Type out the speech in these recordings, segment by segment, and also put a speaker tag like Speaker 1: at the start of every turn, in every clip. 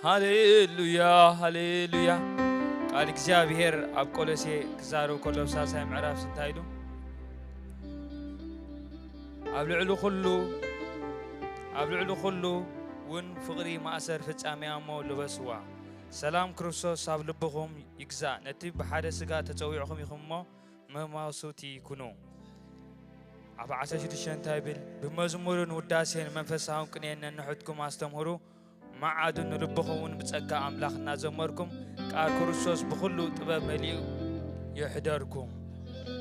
Speaker 1: هاليلويا هاليلويا قال እግዚአብሔር ኣብ ቆሎሴ ክዛረብ ከሎ ሳሳይ ምዕራፍ ስንታይሉ ኣብ ልዕሉ ኩሉ ውን ፍቕሪ ማእሰር ፍጻሜያሞ ልበስዋ ሰላም ክርስቶስ ኣብ ልብኹም ይግዛእ ነቲ ብሓደ ስጋ ተፀዊዕኹም ኢኹምሞ መማሱቲ ይኩኑ ኣብ 16 እንታይ ብመዝሙርን ውዳሴን መንፈሳውን ቅኔን ንሕትኩም ኣስተምህሩ معادن ربخون بتسقى أملاخنا زمركم قال كريستوس بكل طبب مليء يحضركم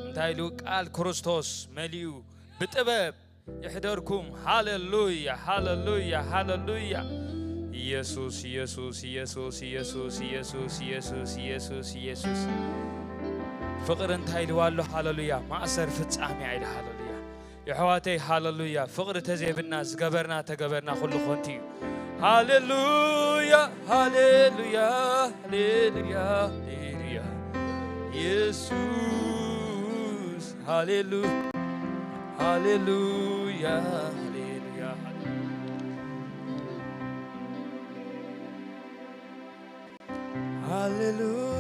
Speaker 1: انتايلو قال كريستوس مليء بطبب يحضركم هاليلويا هاليلويا هاليلويا يسوع يسوع يسوع يسوع يسوع يسوع يسوع يسوع فقر انتايلو والله هاليلويا ما أسر فتصامي عيد هاليلويا يا حواتي هاليلويا فقر تزيب الناس قبرنا تقبرنا كل خونتي هاليلويا هاليلويا هاليلويا هاليلويا يسوع هاليلويا هاليلويا هاليلويا هاليلويا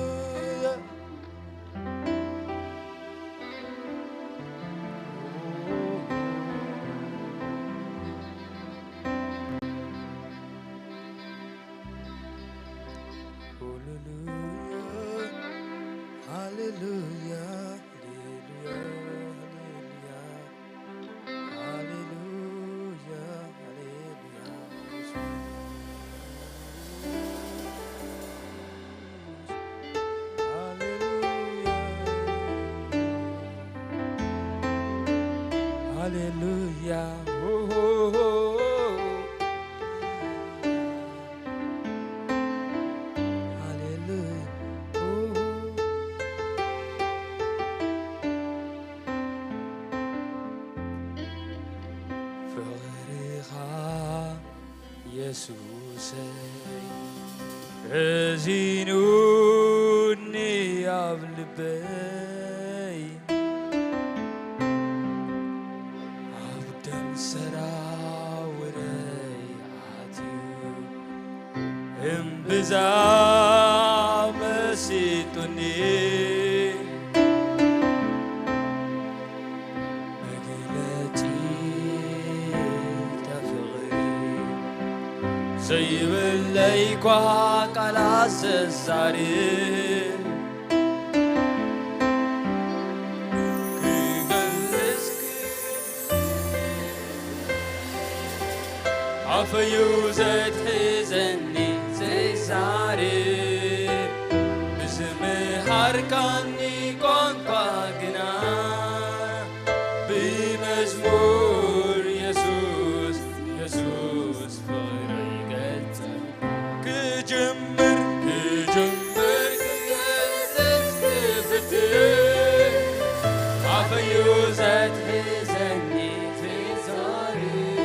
Speaker 1: Hallelujah, oh, oh, oh. Hallelujah, oh. فغريها يسوع رزينوني أبلبي بزام سيتوني مقلتي تفغري سيب الليكوا قلاس الزاري عفيوزت حزني زاري بسمي حركاني قنقا قنا بمزمور يسوس يسوس فغري قلت كجمر كفتي عفيوزت حزني زاري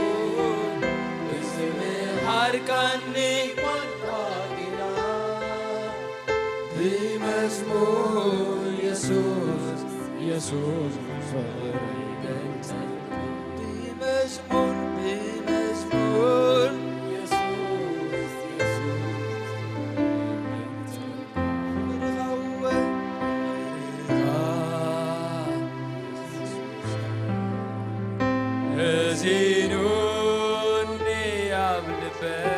Speaker 1: بسمي حركاني بمزمور يسوع يسوع فغري قلت بمزمور يسوع هزينوني أبلبي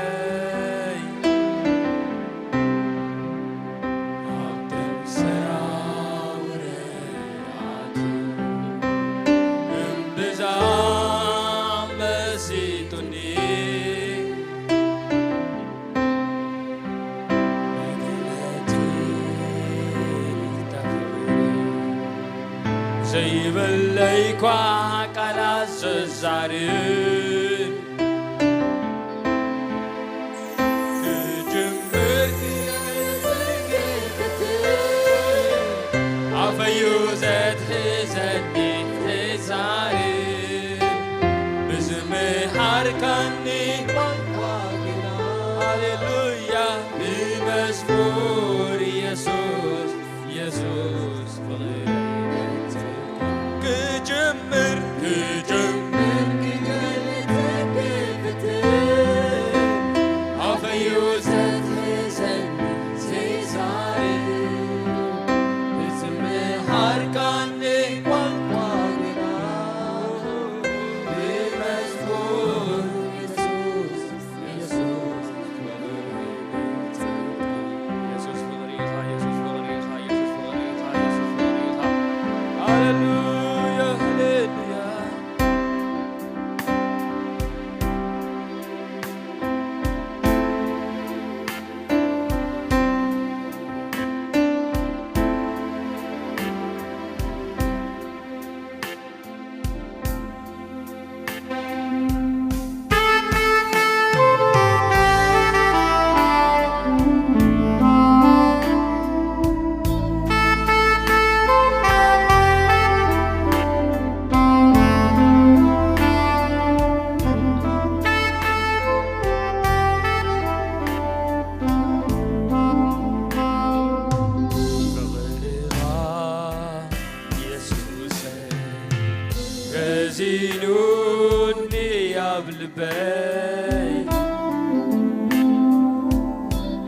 Speaker 1: سيب الليكوا قلاس الزاري كجمر عفيوزت حزني تزاري بزمي حركاني هاليلويا بمزمور يسوع يسوع فغير كجمر عفيوزت رزينوني يا بلبي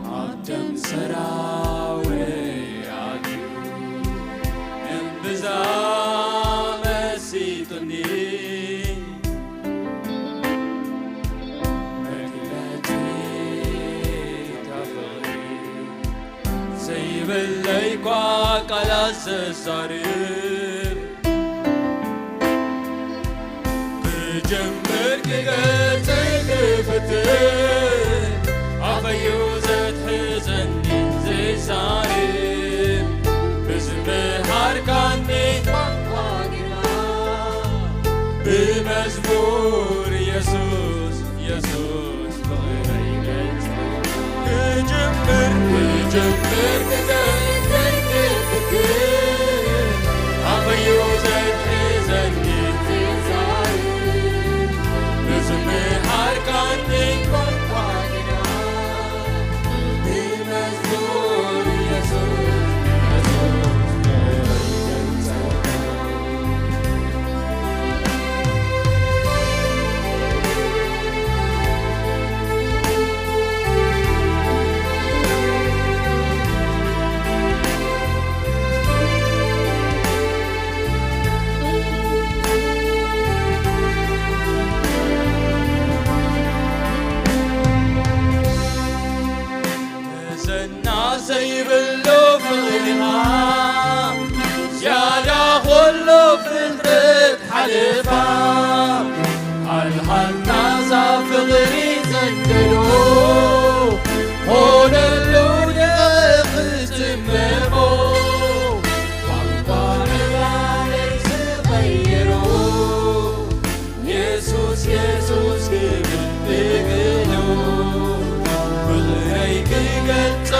Speaker 1: عبدم سراوي عدو انبزا مسيطني بالليكوا قلاس الصرير بجمر كقتل فتر عفيو زد حزني زي صارم بزمهار كاني بمزمور يسوس يسوس بغيرك بجمر عفيو زد حزني بزمهار كاني بمزمور يسوس سيب اللوف غيرها زيادة خلو فطرت حلفها الحلنا زاف غري زندلو هون اللون يختممو وانبار باليس غيرو يسوس يسوس قبل بقلو بغريك قلت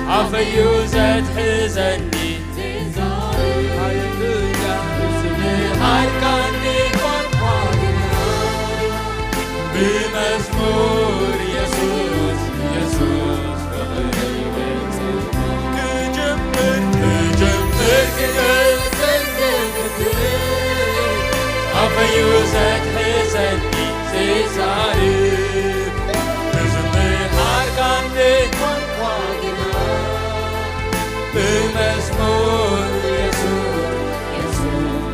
Speaker 1: عفيو زد حزني هاللويا بزمهار كاني بمزمور يسوس يسوس بغيرك كجمر عفيو زد حزني زي صارم بزمهار كاني بمزمور يسوع يسوع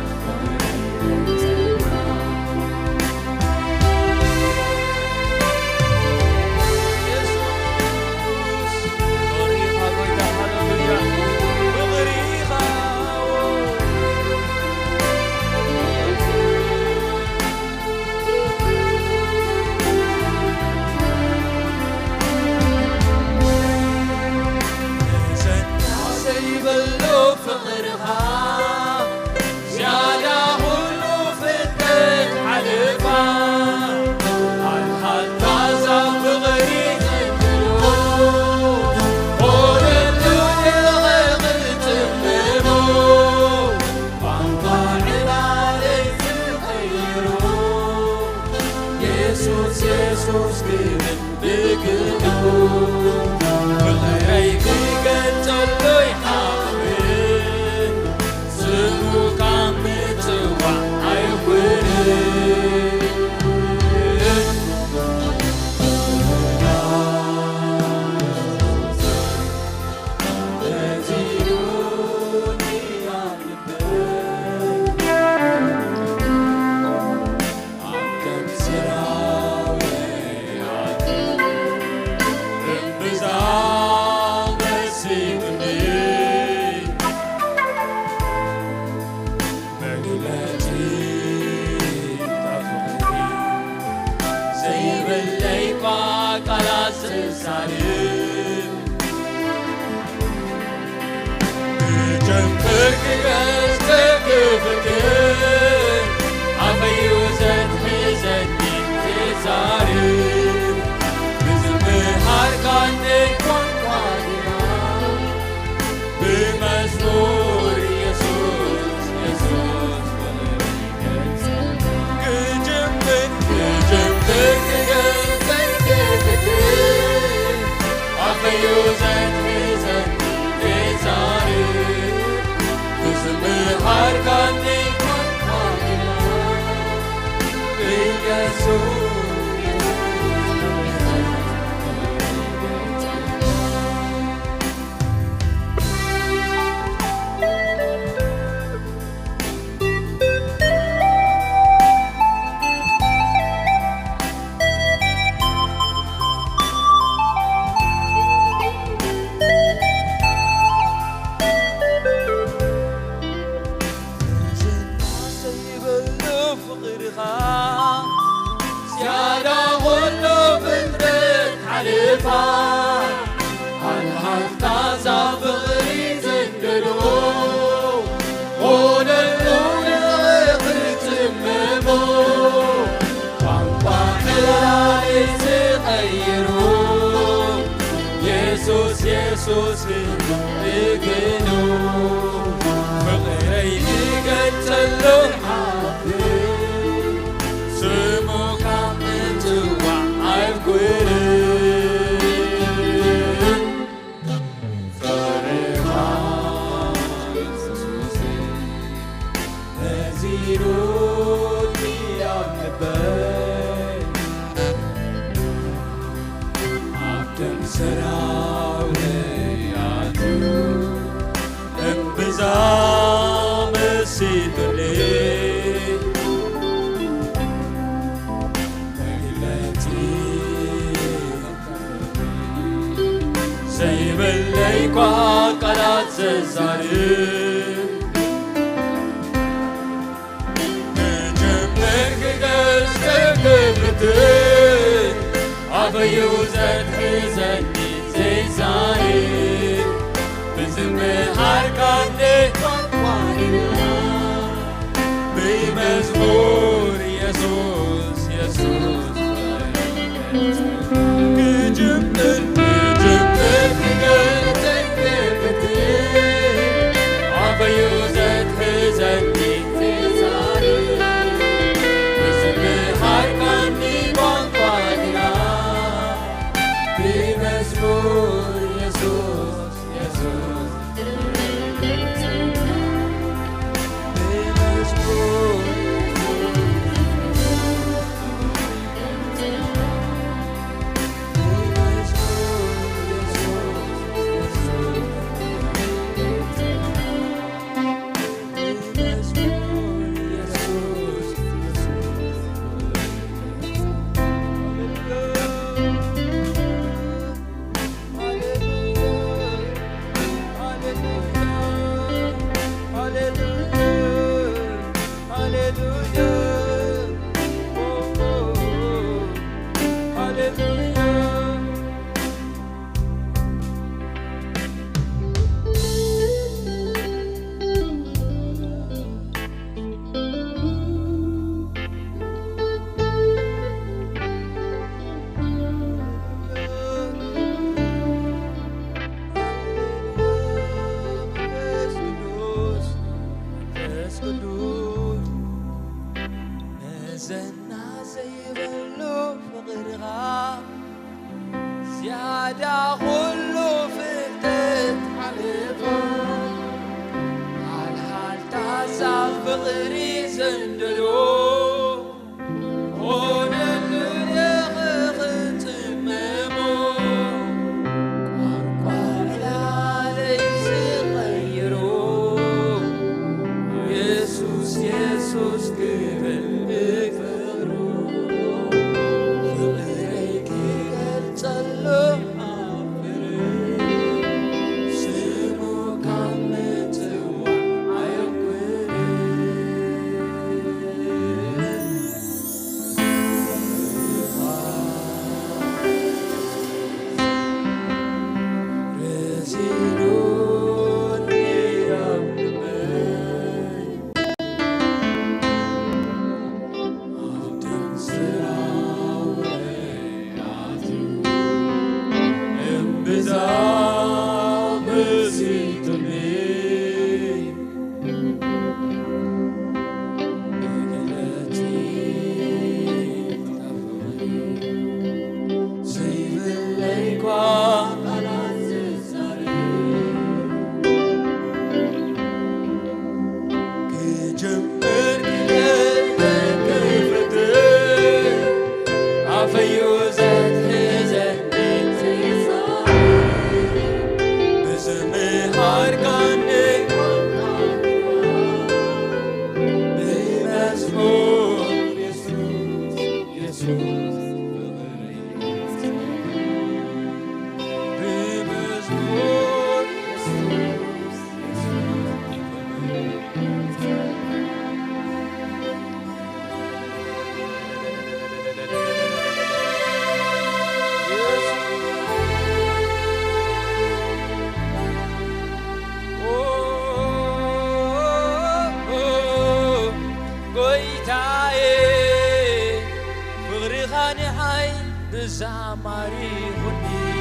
Speaker 1: بزعماري غني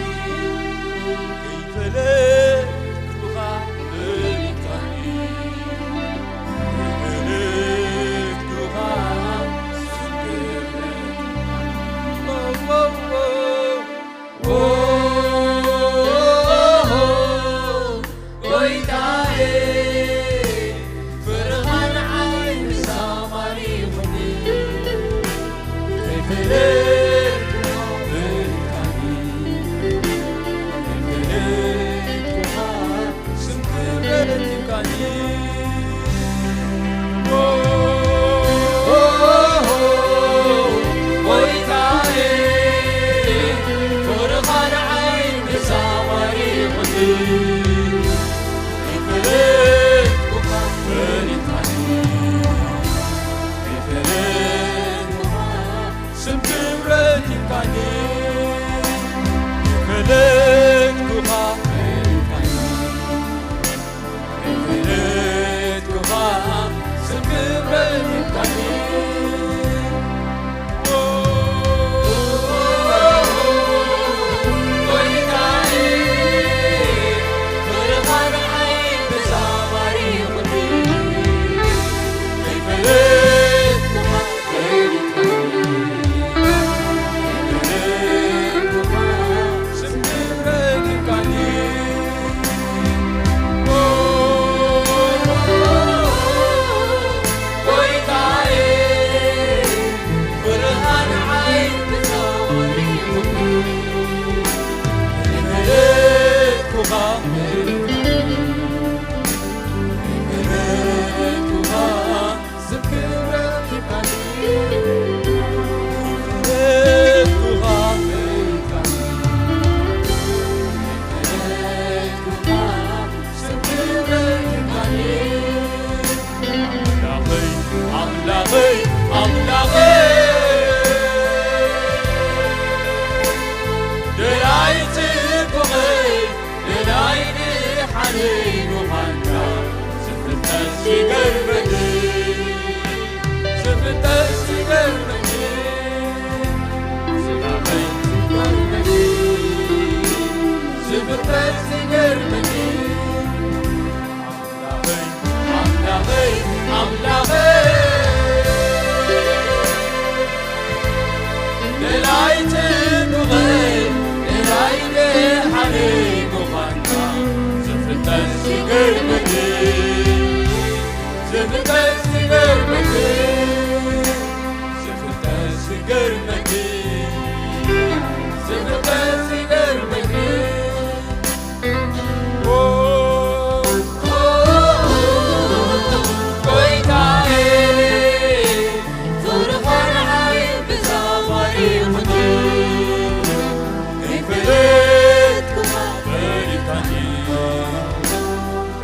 Speaker 1: كيف لك لغة بلتاني كيف لك لغة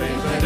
Speaker 2: Baby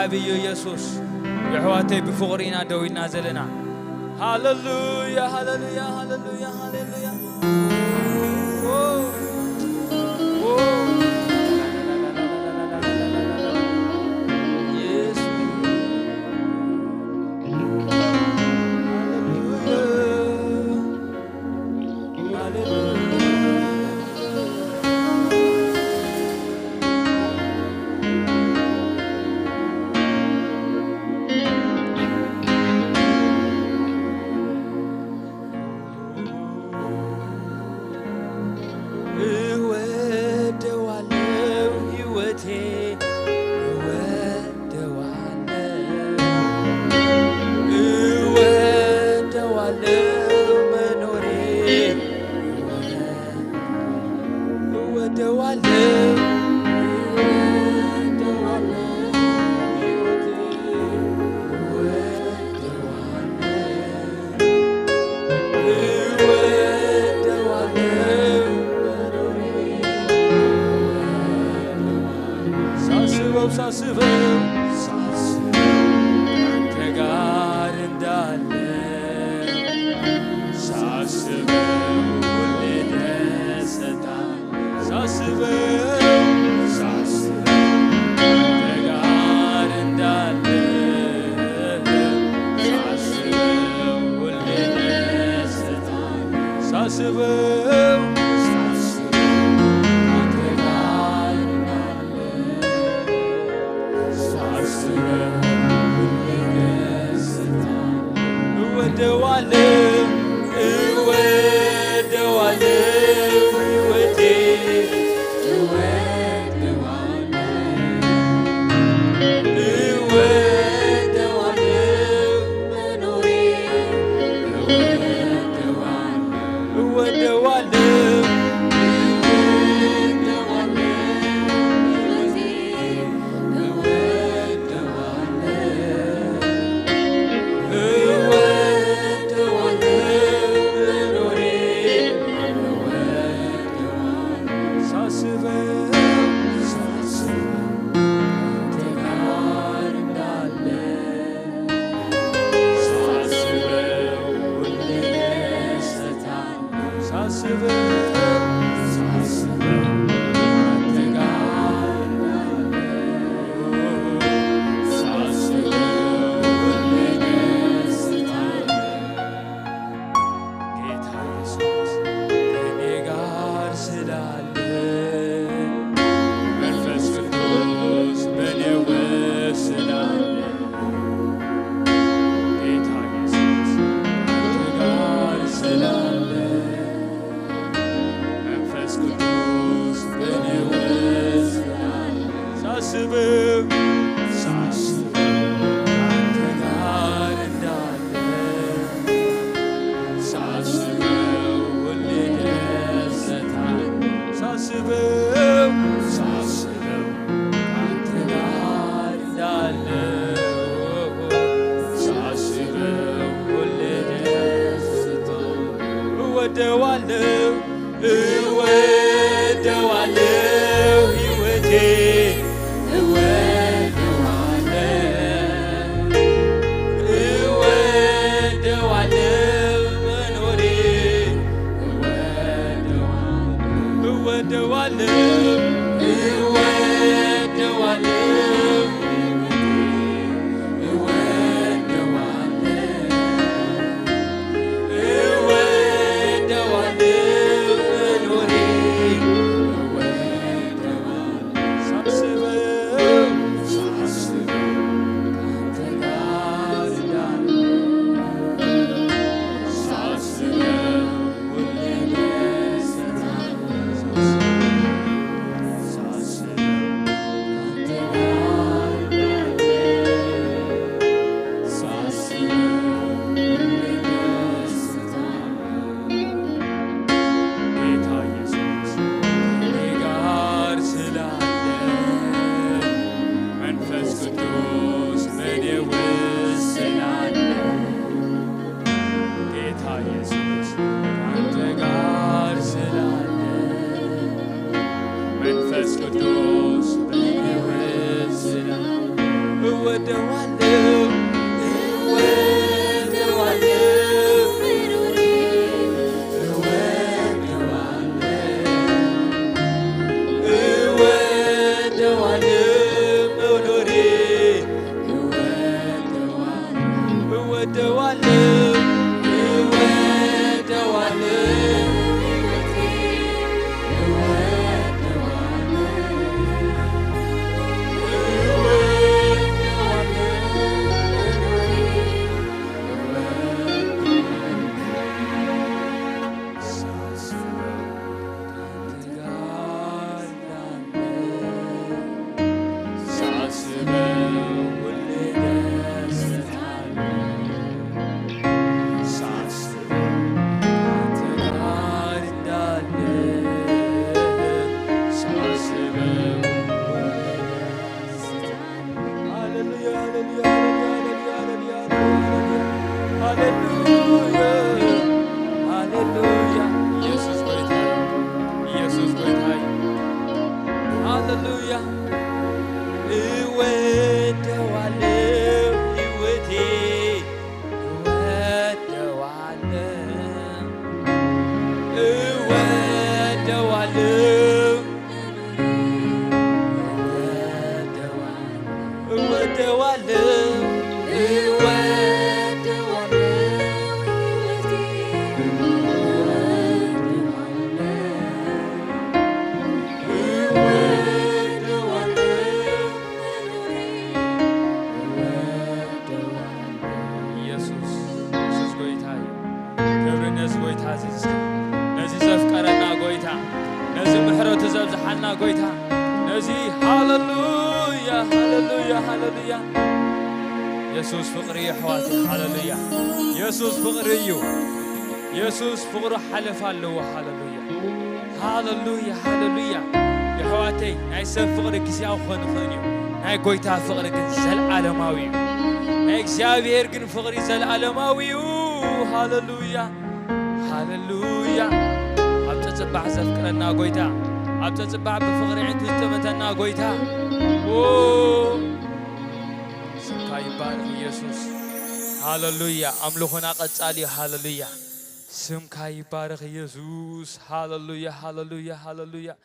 Speaker 1: عبيو يسوس يحواتي بفقرنا دوينا زلنا هاللويا هاللويا هاللويا هاللويا
Speaker 2: Who
Speaker 1: يسوس فقري حواتي هاللويا يسوس فقريو يسوس فقر حلف الله هاللويا هاللويا هاللويا يا حواتي ناي سب فقر كسياو خنيو ناي قويتا فقر كن زل عالماوي ناي اغزابير كن فقري زل عالماوي هاللويا هاللويا ابتصبح زفكرنا قويتا ابتصبح بفقر عند تمتنا قويتا يبارك يسوع هاللويا أملوخنا قصالي هاللويا سمكا يبارك يسوع هاللويا هاللويا هاللويا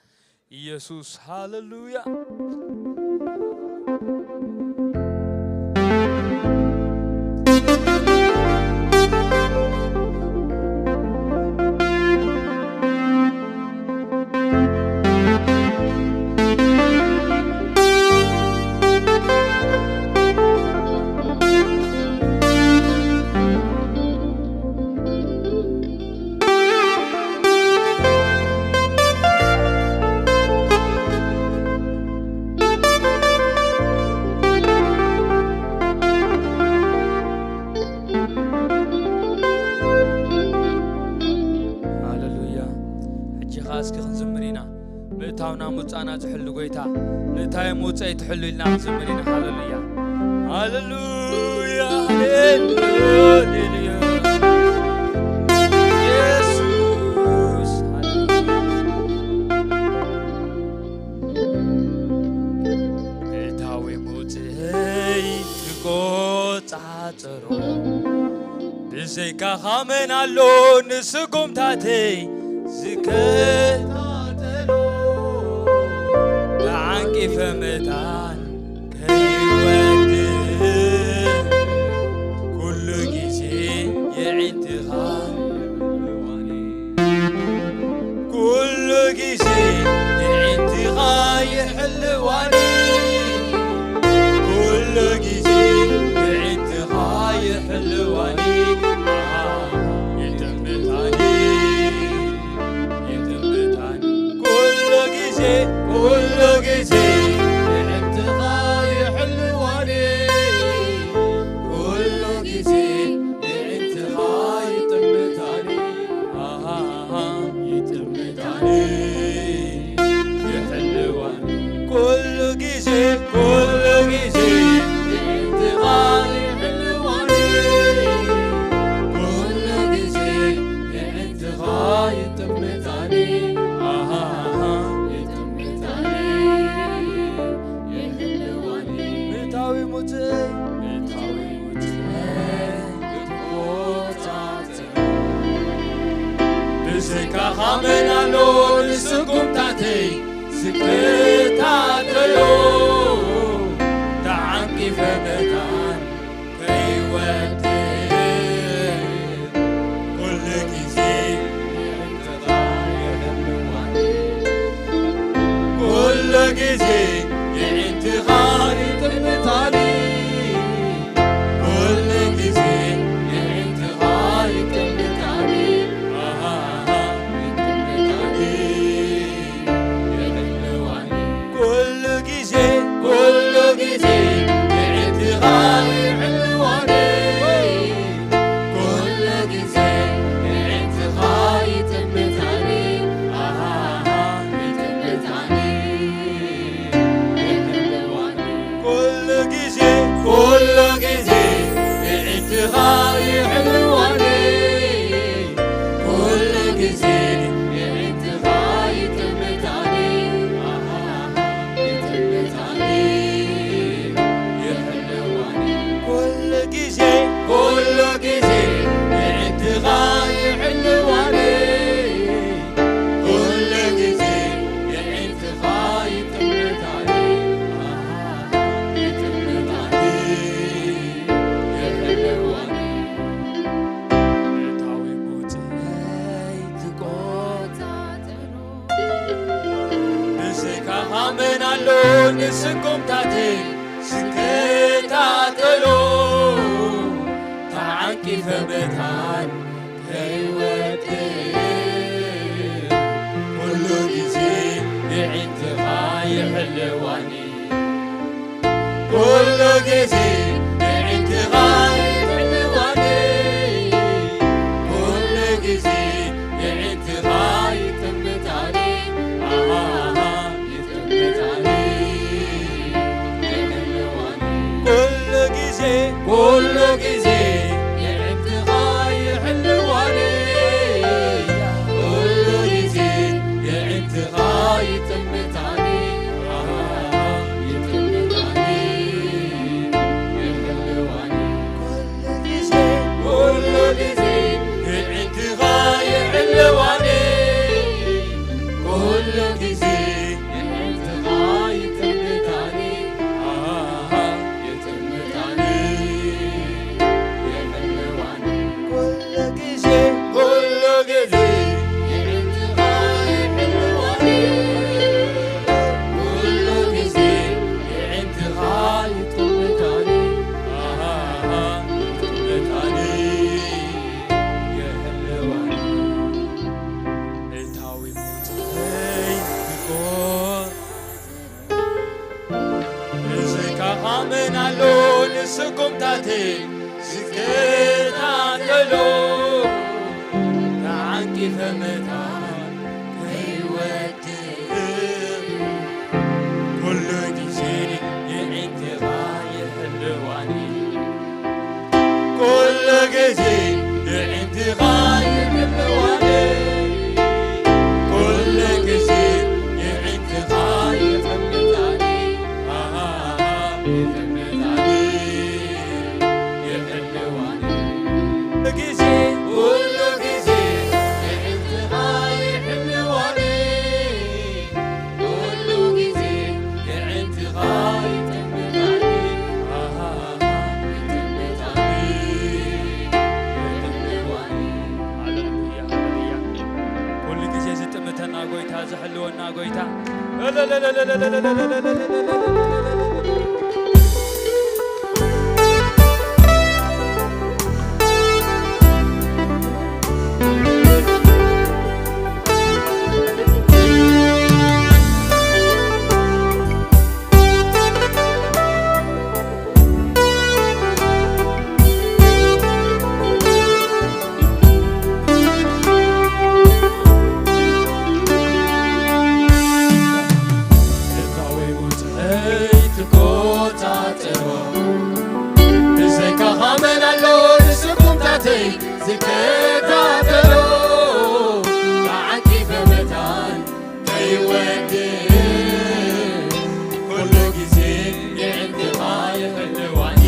Speaker 1: يسوع هاللويا تاونا مصانا تحل قويتا نتاي موصاي تحل لنا زمرين هاللويا هاللويا هاللويا يسوع نتاوي موصاي تقوصاترو بزيكا خامن علو نسقوم تاتي زكتا كيف متان كيوات كل جيزي يعتها كل جيزي يعتها يحلواني كل جيزي يعتها يحلواني يتمتاني يتمتاني كل جيزي كل جيزي خامن علو نسقوم تاتي سكتا تلو تعنكي فبتان كيواتي
Speaker 2: ጊዜ የዕንትኻ ይሕልዋኒ ኩሉ ጊዜ የዕንትኻ ይጥምታኒ ይጥምታኒ ይሕልዋኒ እታዊ ሞትይ ትቆጻጸሮ ብዘይካ ኣምናሎ ንስጉምታተይ ስከታተሎ ተዓንቂፈ መታን ከይወድእ ኩሉ ጊዜ የዕንትኻ ይሕልዋኒ ኩሉ ጊዜ የዕንትኻ ይሕልዋኒ ኩሉ ጊዜ የዕንትኻ ይጥምታኒ ይጥምታኒ ይሕልዋኒ ኩሉ ጊዜ ኩሉ ጊዜ የዕንትኻ ይሕልዋኒ ኩሉ ጊዜ የዕንትኻ ይጥምታኒ ይጥምታኒ ይሕልዋኒ ኩሉ ጊዜ የዕንትኻ ይሕልዋኒ ኩሉ ጊዜ የዕንትኻ ይጥምታኒ ይጥምታኒ ይሕልዋኒ ኩሉ ጊዜ ኩሉ ጊዜ የዕንትኻ ይሕልዋኒ ኩሉ ጊዜ የዕንትኻ ይጥምታኒ ይጥምታኒ ይሕልዋኒ እታዊ ሞትይ ብዘይካ ኣምናሎ ንስጉምታተይ ስከታተሎ ተዓንቂፈ መታን ከይወድእ ኩሉ ጊዜ የዕንትኻ ይሕልዋኒ ኩሉ ጊዜ የዕንትኻ ይሕልዋኒ ኩሉ ጊዜ የዕንትኻ ይጥምታኒ ይጥምታኒ ይሕልዋኒ ጊዜ ኩሉ ጊዜ የዕንትኻ ይሕልዋኒ ኩሉ ጊዜ የዕንትኻ ይጥምታኒ ይጥምታኒ ይሕልዋኒ ሃሌሉያ ሃሌሉያ ኩሉ ጊዜ ዝጥምተና ጎይታ ዝሕልወና ጎይታ እታዊ ሞትይ ትቆጻጸሮ ብዘይካ ኣምናሎ ንስጉምታተይ ዝከታተሎ ተዓንቂፈ መታን ከይወድእ ኩሉ ጊዜ የዕንትኻ ይሕልዋኒ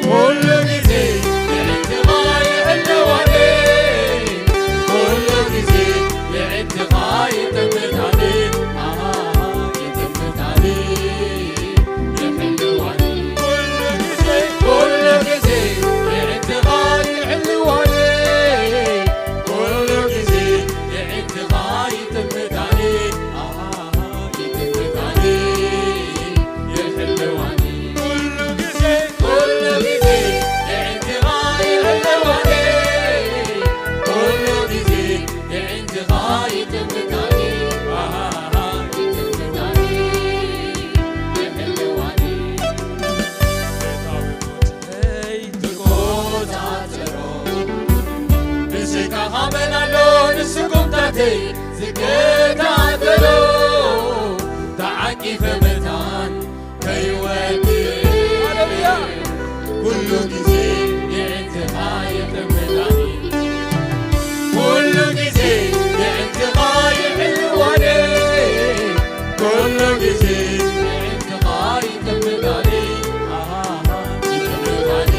Speaker 2: ኩሉ ጊዜ የዕንትኻ ይሕልዋኒ ኩሉ ጊዜ የዕንትኻ ይጥምታኒ ይጥምታኒ ይሕልዋኒ ኩሉ ጊዜ የዕንትኻ ይሕልዋኒ ኩሉ ጊዜ የዕንትኻ ይጥምታኒ ይጥምታኒ ይሕልዋኒ ኩሉ ጊዜ የዕንትኻ ይሕልዋኒ ኩሉ ጊዜ የዕንትኻ ይጥምታኒ ይጥምታኒ ይሕልዋኒ እታዊ ሞትይ ትቆጻጸሮ ብዘይካ ኣምናሎ ንስጉምታተይ ዝከታተሎ ተዓንቂፈ መታን ከይወድእ ኩሉ ጊዜ የዕንትኻ ይጥምታኒ ኩሉ ጊዜ የዕንትኻ ይሕልዋኒ ኩሉ ጊዜ የዕንትኻ ይጥምታኒ ይጥምታኒ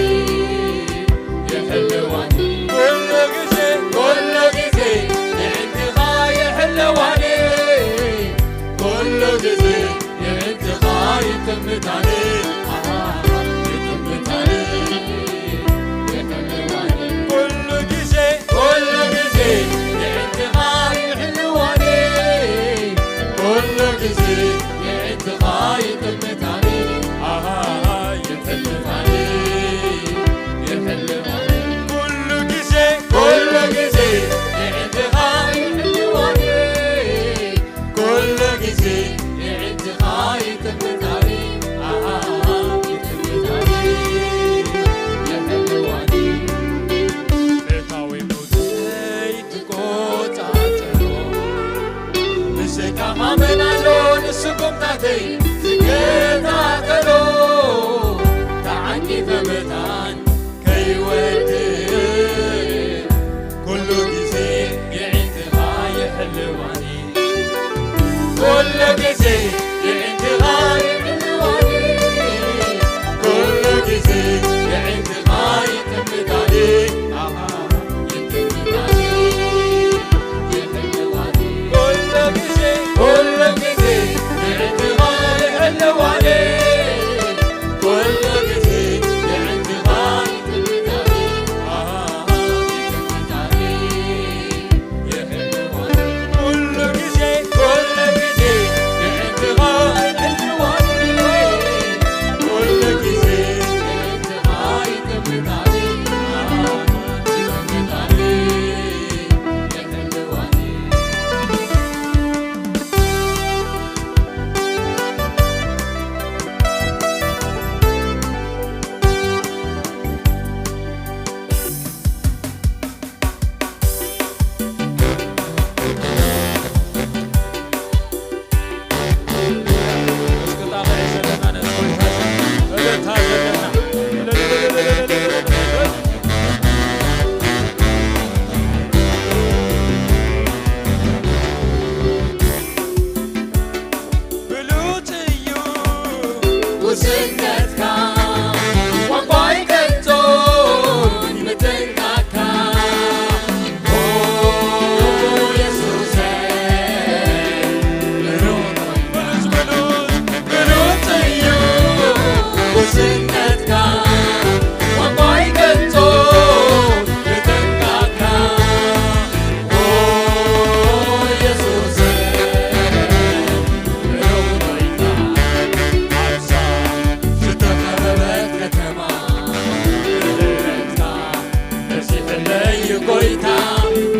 Speaker 3: يقويتا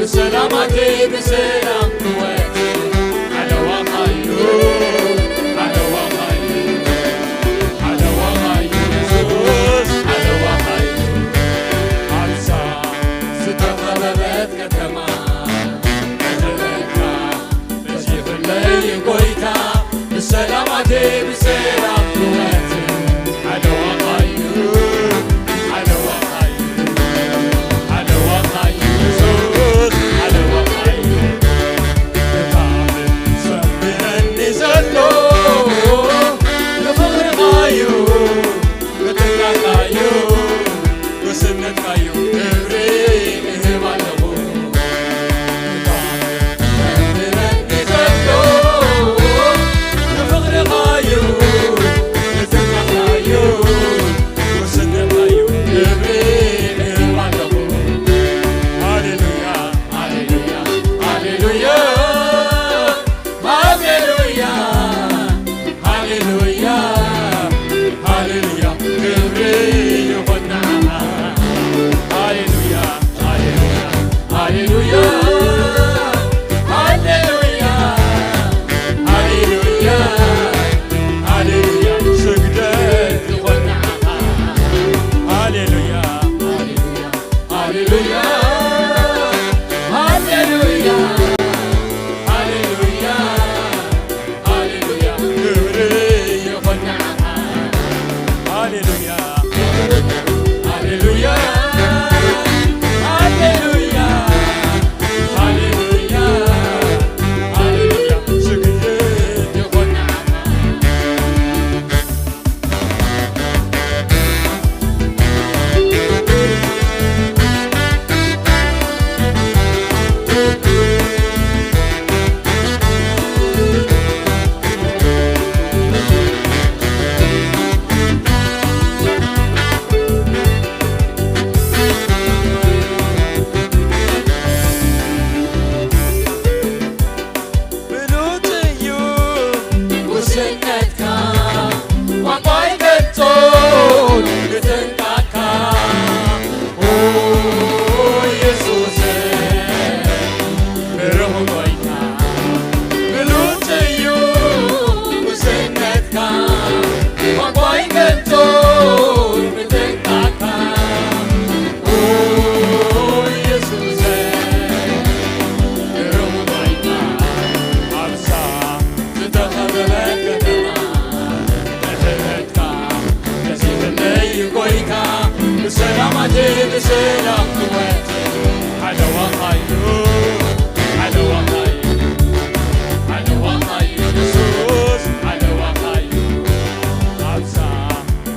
Speaker 3: بسلامتي بسلام قوتي على وخايو على وخايو على وخايو يسوس على وخايو عبسا ستخببت كتما كتبتها بجيب اللي يقويتا بسلامتي بسلام قوتي على وخايو على وخايو على وخايو يسوس على وخايو كتابي سبيني زلو لفغر خايو بتنقى خايو وسنة خايو كبري إهبالغو كتابي سبيني زلو لفغر خايو بتنقى خايو وسنة خايو كبري إهبالغو هاليلويا هاليلويا هاليلويا هاليلويا هاليلويا هاليلويا كبري يغنى هاليلويا هاليلويا هاليلويا هاليلويا هاليلويا هاليلويا سجدت يغنى هاليلويا هاليلويا هاليلويا هاليلويا هاليلويا هاليلويا كبري يغنى هاليلويا هاليلويا هاليلويا هاليلويا هاليلويا سجدت يغنى بنوتي وسنتك وقاي بنتون بتنقاك أوه يسوس برهويك بنوتي وسنتك وقاي بنتون بتنقاك أوه يسوس برهويك عبسا ستخببت كتما كتبتك يسيب اللي يقويك بسلامتي بسلام قوتي على وخايو على وخايو على وخايو يسوس على وخايو عبسا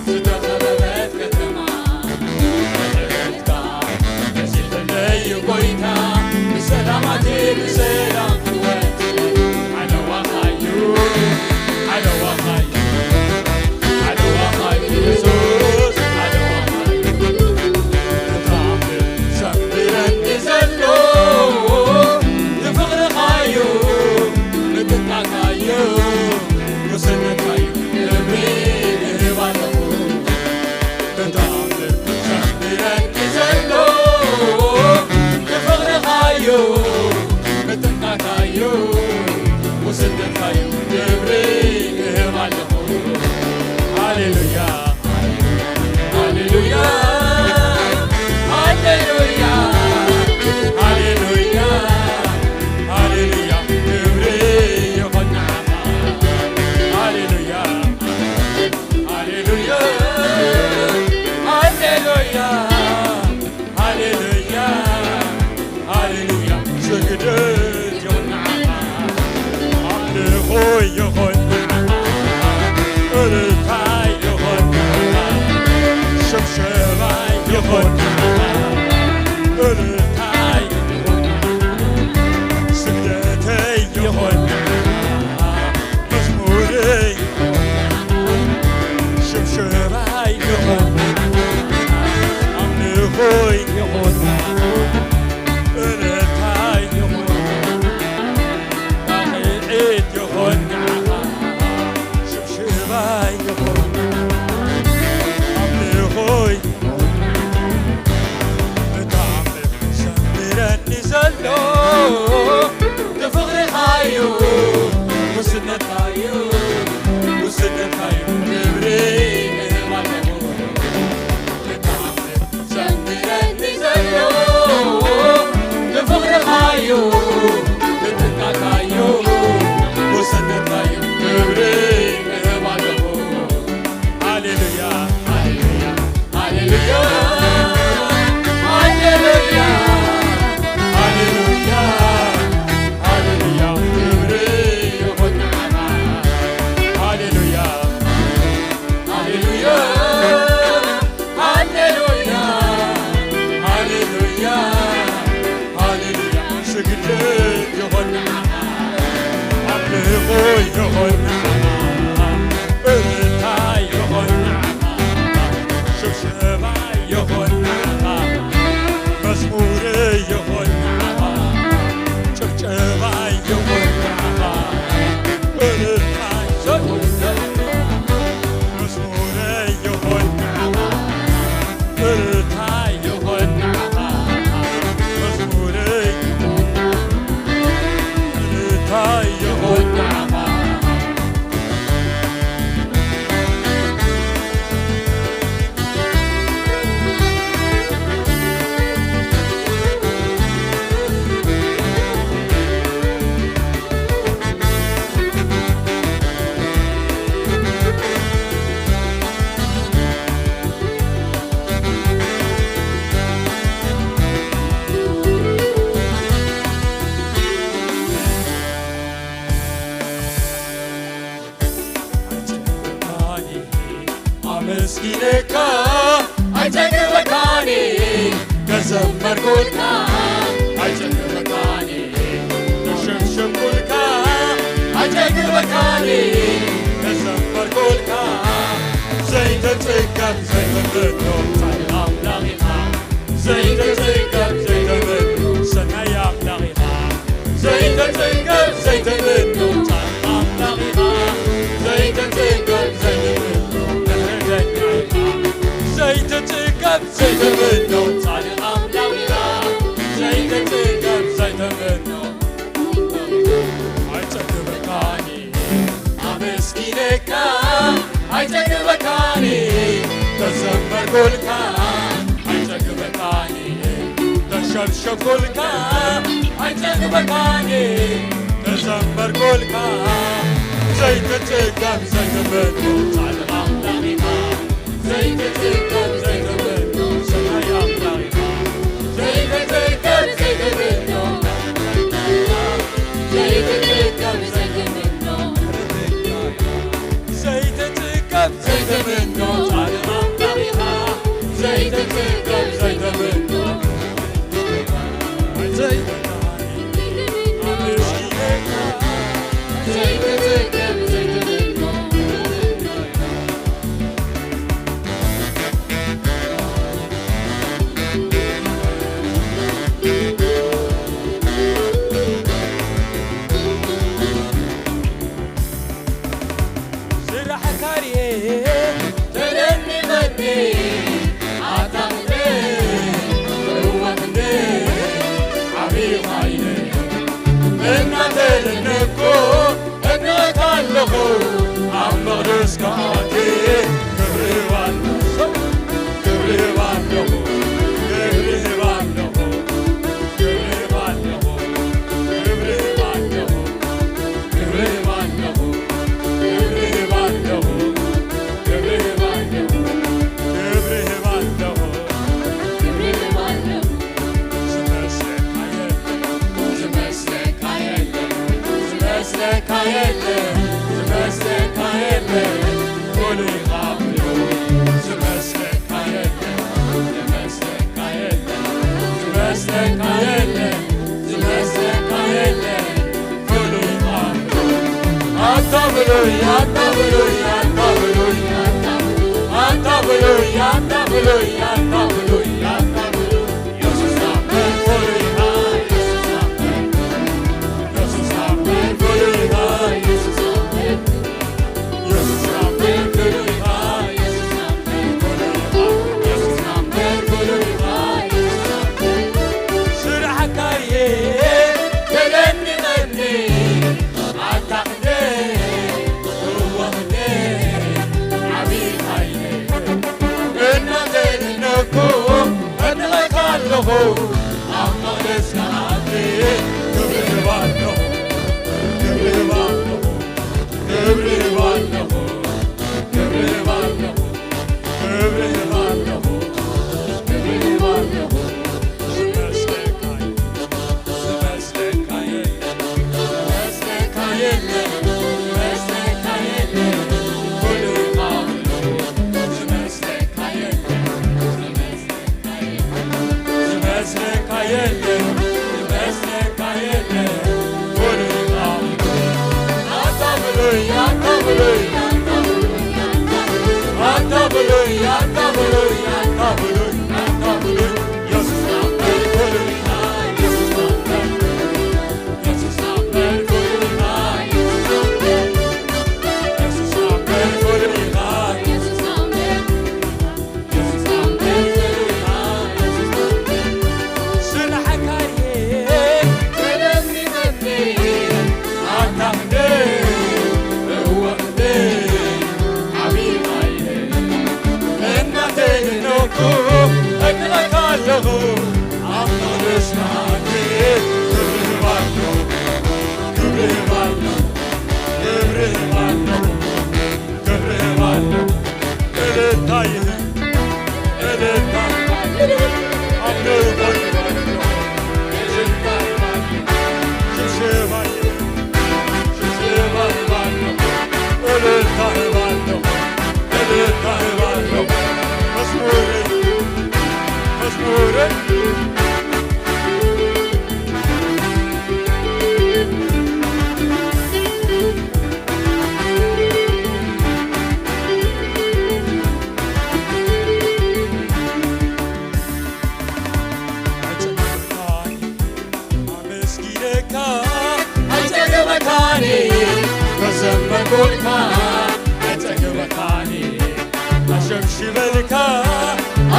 Speaker 3: ستخببت كتما كتبتك يسيب اللي يقويك بسلامتي بسلام قوتي على وخايو على وخايو على وخايو يسوس على وخايو كتابي سبيني زلو لفغر خايو بتنقى خايو وسنة خايو كبري إهبالغو كتابي سبيني زلو لفغر خايو بتنقى خايو وسنة خايو كبري إهبالغو هاليلويا هاليلويا هاليلويا هاليلويا هاليلويا كبري يغنى هاليلويا هاليلويا هاليلويا هاليلويا هاليلويا سجدت يغنى عبده يغنى التاي يغنى شمشماي يغنى التاي يغنى سجدتي يغنى مزموري شمشماي يغنى عمي خوي يغنى التاي يغنى عيد يغنى شمشماي يغنى عمي خوي بتعمل ዘይተመነው ጻድቕ ኣምላኽና ዘይተጽገብ ዘይተመነው ኣይጸግበካኒ ኣመስጊነካ ኣይጸግበካኒ ተዘመርኩልካ ኣይጸግበካኒ ተሸብሸብኩልካ ኣይጸግበካኒ ተዘመርኩልካ ዘይተጽገብ ዘይተመነው ጻድቕ ኣምላኽና ዘይተጽገብ ዘይተመነው ሰማይ ኣምላኽና ዘይተጽገብ ዘይተመነው ዘይተጽገብ ዘይተመነው ዘይተጽገብ ዘይተመነው ጻድቕ ኣምላኽና ዘይተጽገብ ዘይተመነው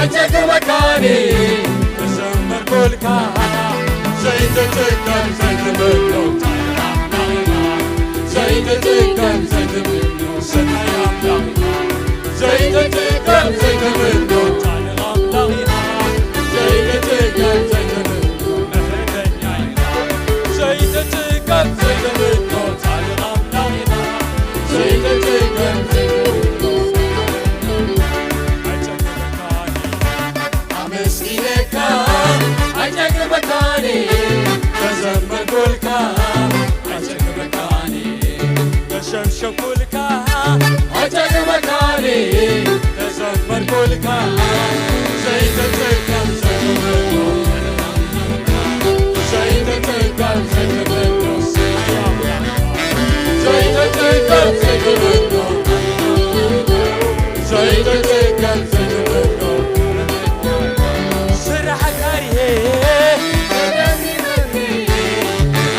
Speaker 3: عجك مكاني تزمر كلك زيت تكم زيت منو زيت تكم زيت منو سنة يا ملاغيها زيت تكم زيت منو زيت تكم زيت منو زيت تكم زيت منو زيت تكم زيت منو عمسكينك عجك مكاني تزمر كلك عجك مكاني تشمشم كلك عجك مكاني تزمر كلك زيت تكم زيت منو زيت تكم زيت منو زيت تكم زيت منو زيت تكم زيت منو سرح كاريه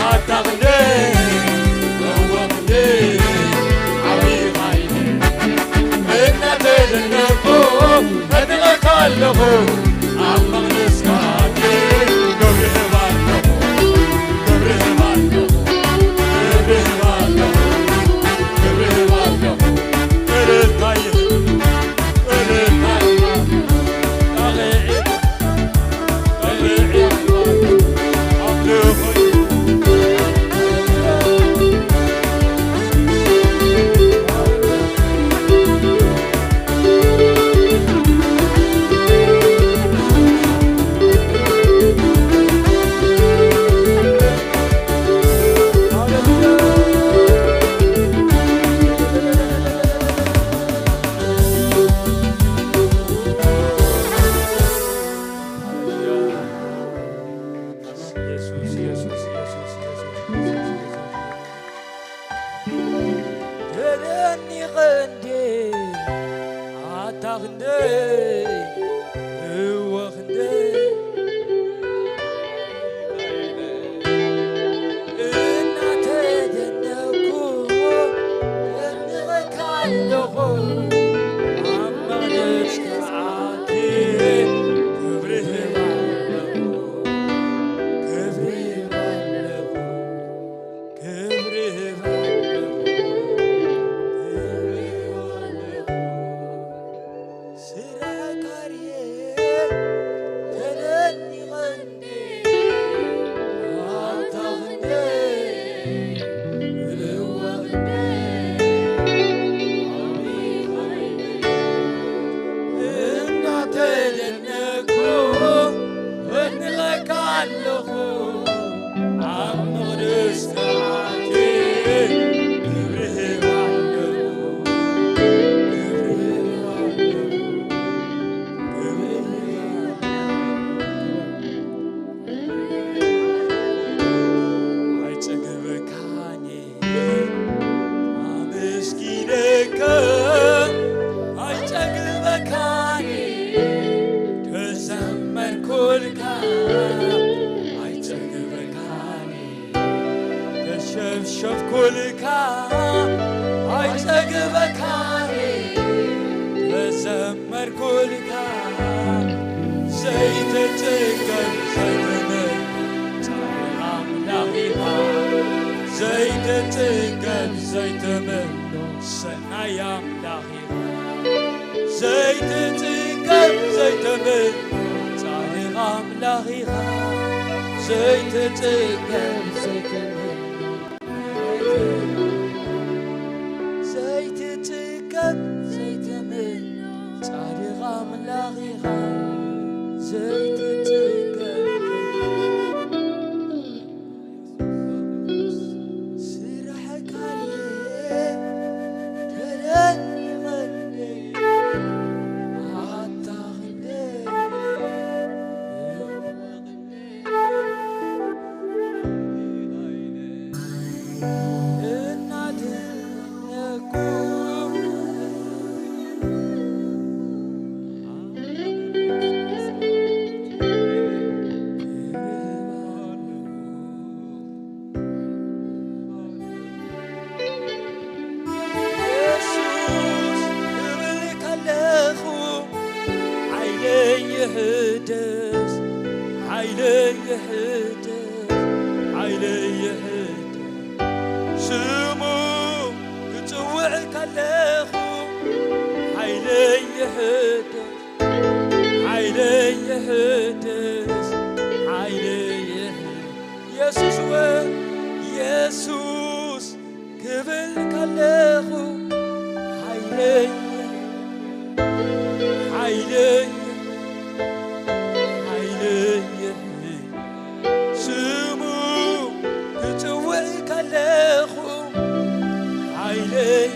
Speaker 3: عتقني روقني عبير عيني إنا تدنكو أدغك اللغو عمق نسكاتي قبره بالنغو قبره بالنغو قبره بالنغو قبره بالنغو قبره طيب قبره طيب أغيعي أغيعي عبلوخي
Speaker 2: ترني غندي عتغندي وغندي إنا تدنكو أدغك اللغو عمق نسكاتي قبره بالنغو قبره بالنغو قبره بالنغو سرك عريه ترني غني عتغني وغني إنا تدنكو أدغك اللغو عمق نسكاتي قبره بالنغو شوف كلك عجبكاني بزمر كلك زيت تكم زيت من تعلم لغيها زيت تكم زيت من سنة يام لغيها زيت تكم زيت من تعلم لغيها زيت تكم زيت من زيت تكم زيت من صادق من لاغيها زيت تكم سرحك عليه ترني مني عتغني يحدث حيلي يحدث حيلي يحدث سمو كتوعك اللخو حيلي يحدث حيلي يحدث حيلي يحدث يسوس يسوس كبلك اللخو حيلي حيلي حيلي سمو كتوعك اللخو حيلي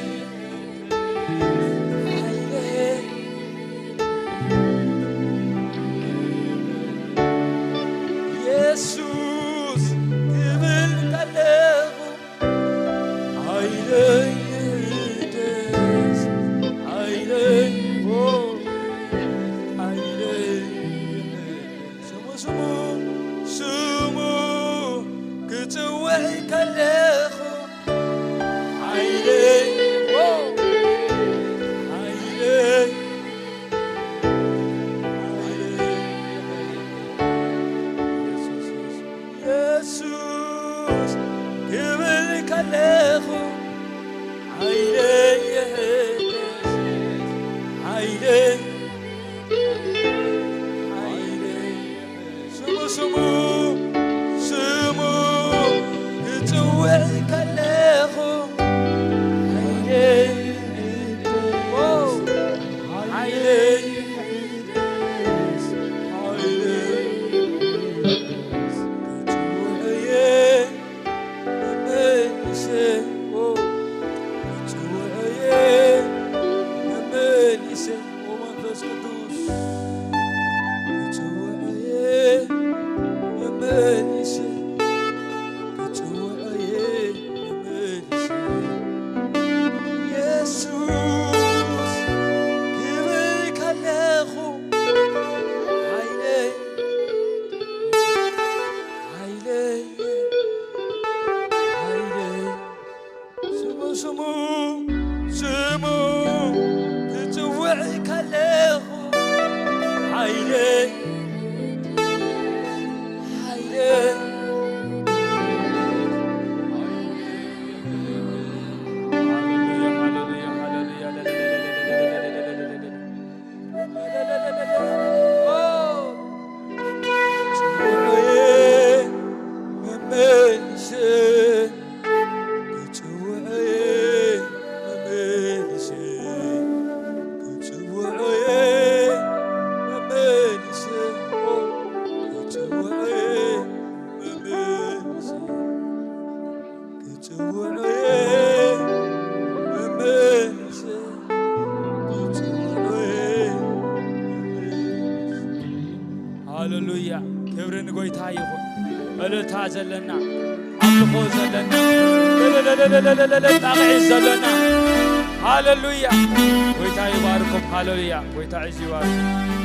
Speaker 2: حيلي يسوس قبلك اللخو حيلي يهدس حيلي حيلي سمو سمو كتوعك اللخو حيلي حيلي يسوس قبلك اللخو حيلي يهدس حيلي حيلي سمو سمو سمو كتوعك اللخو حيلي حيلي هاللويا كبرن قويتا يخون ألتا زلنا أملخو زلنا تغعي زلنا هاللويا قويتا يباركم هاللويا قويتا عز يباركم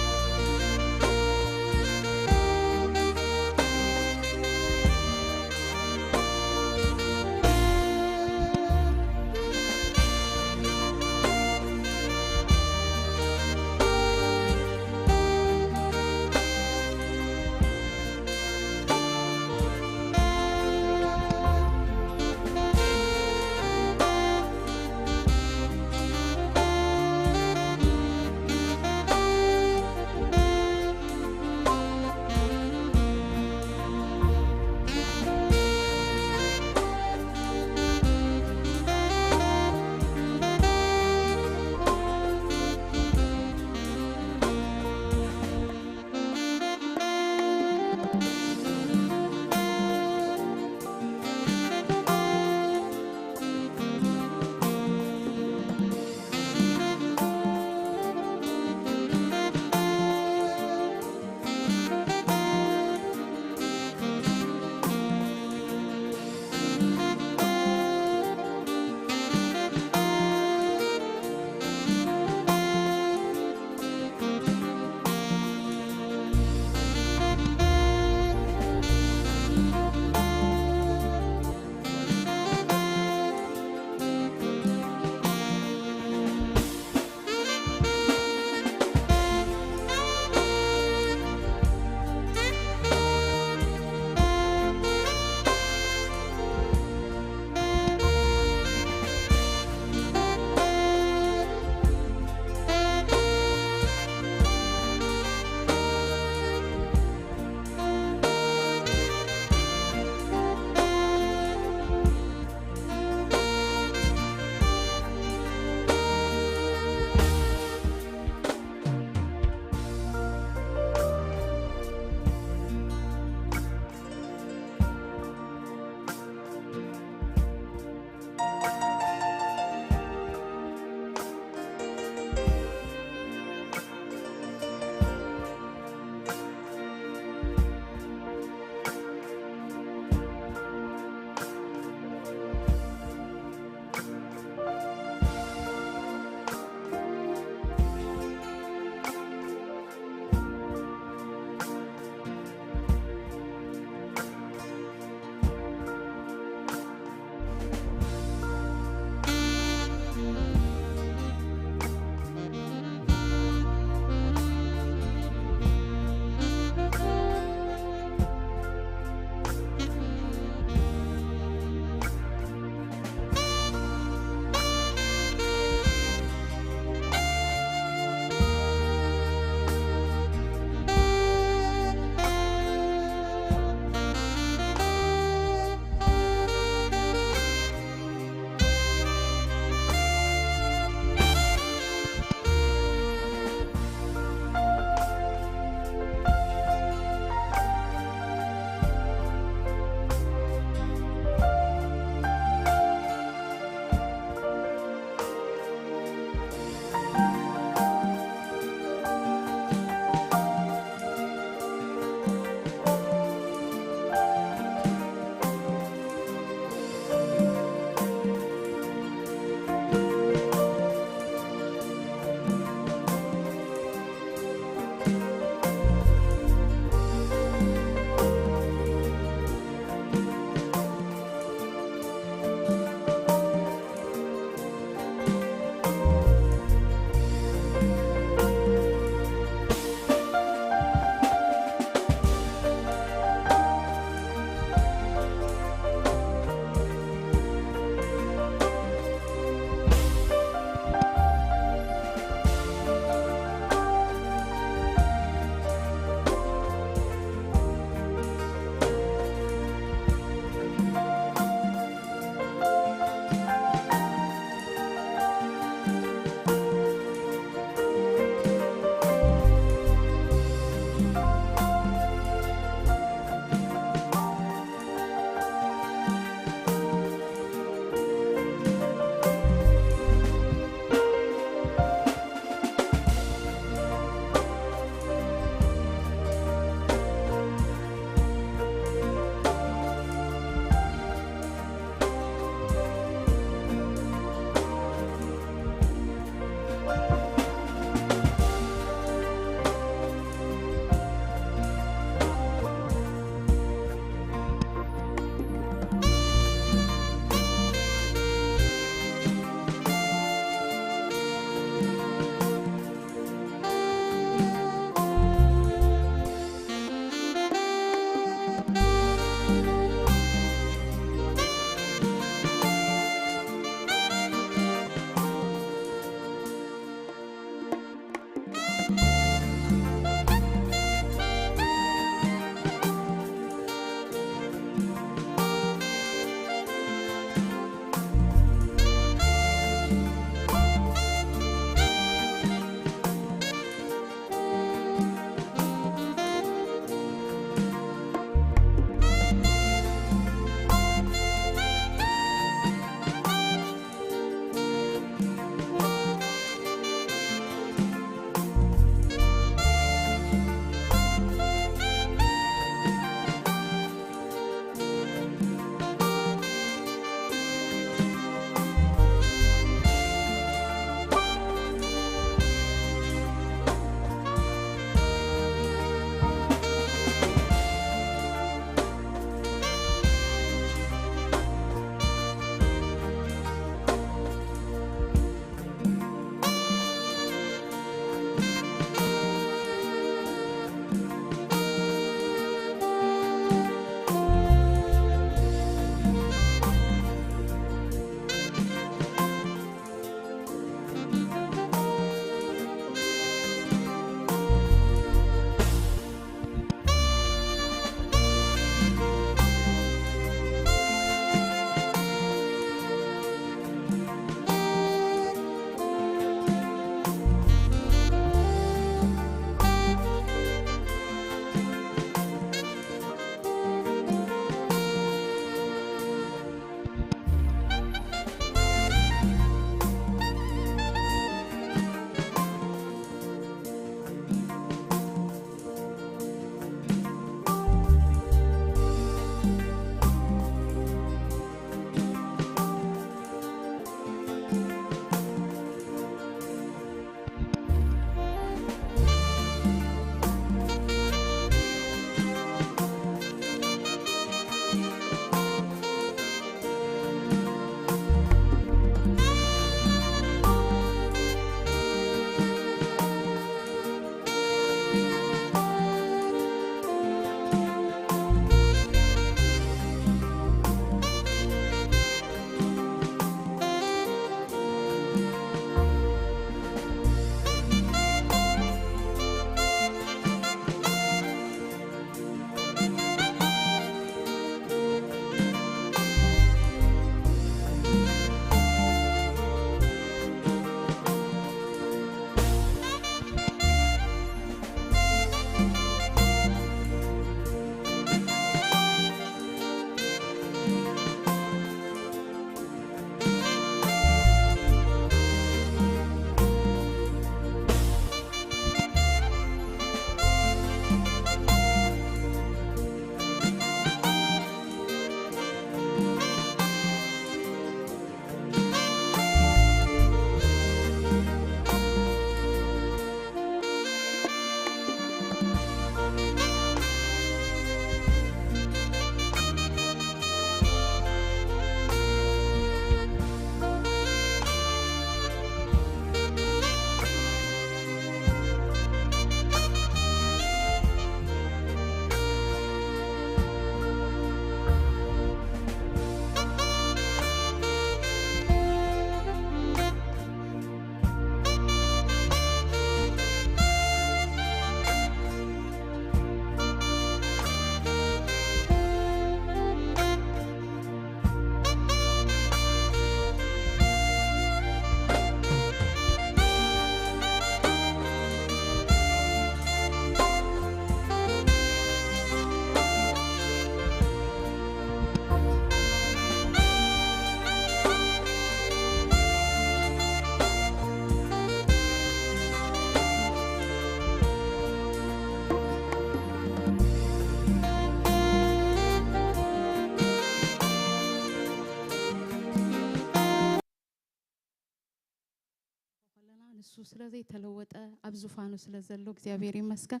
Speaker 4: እሱ ስለዚህ ተለወጠ ኣብ ዙፋኑ ስለዘሎ እግዚአብሔር ይመስገን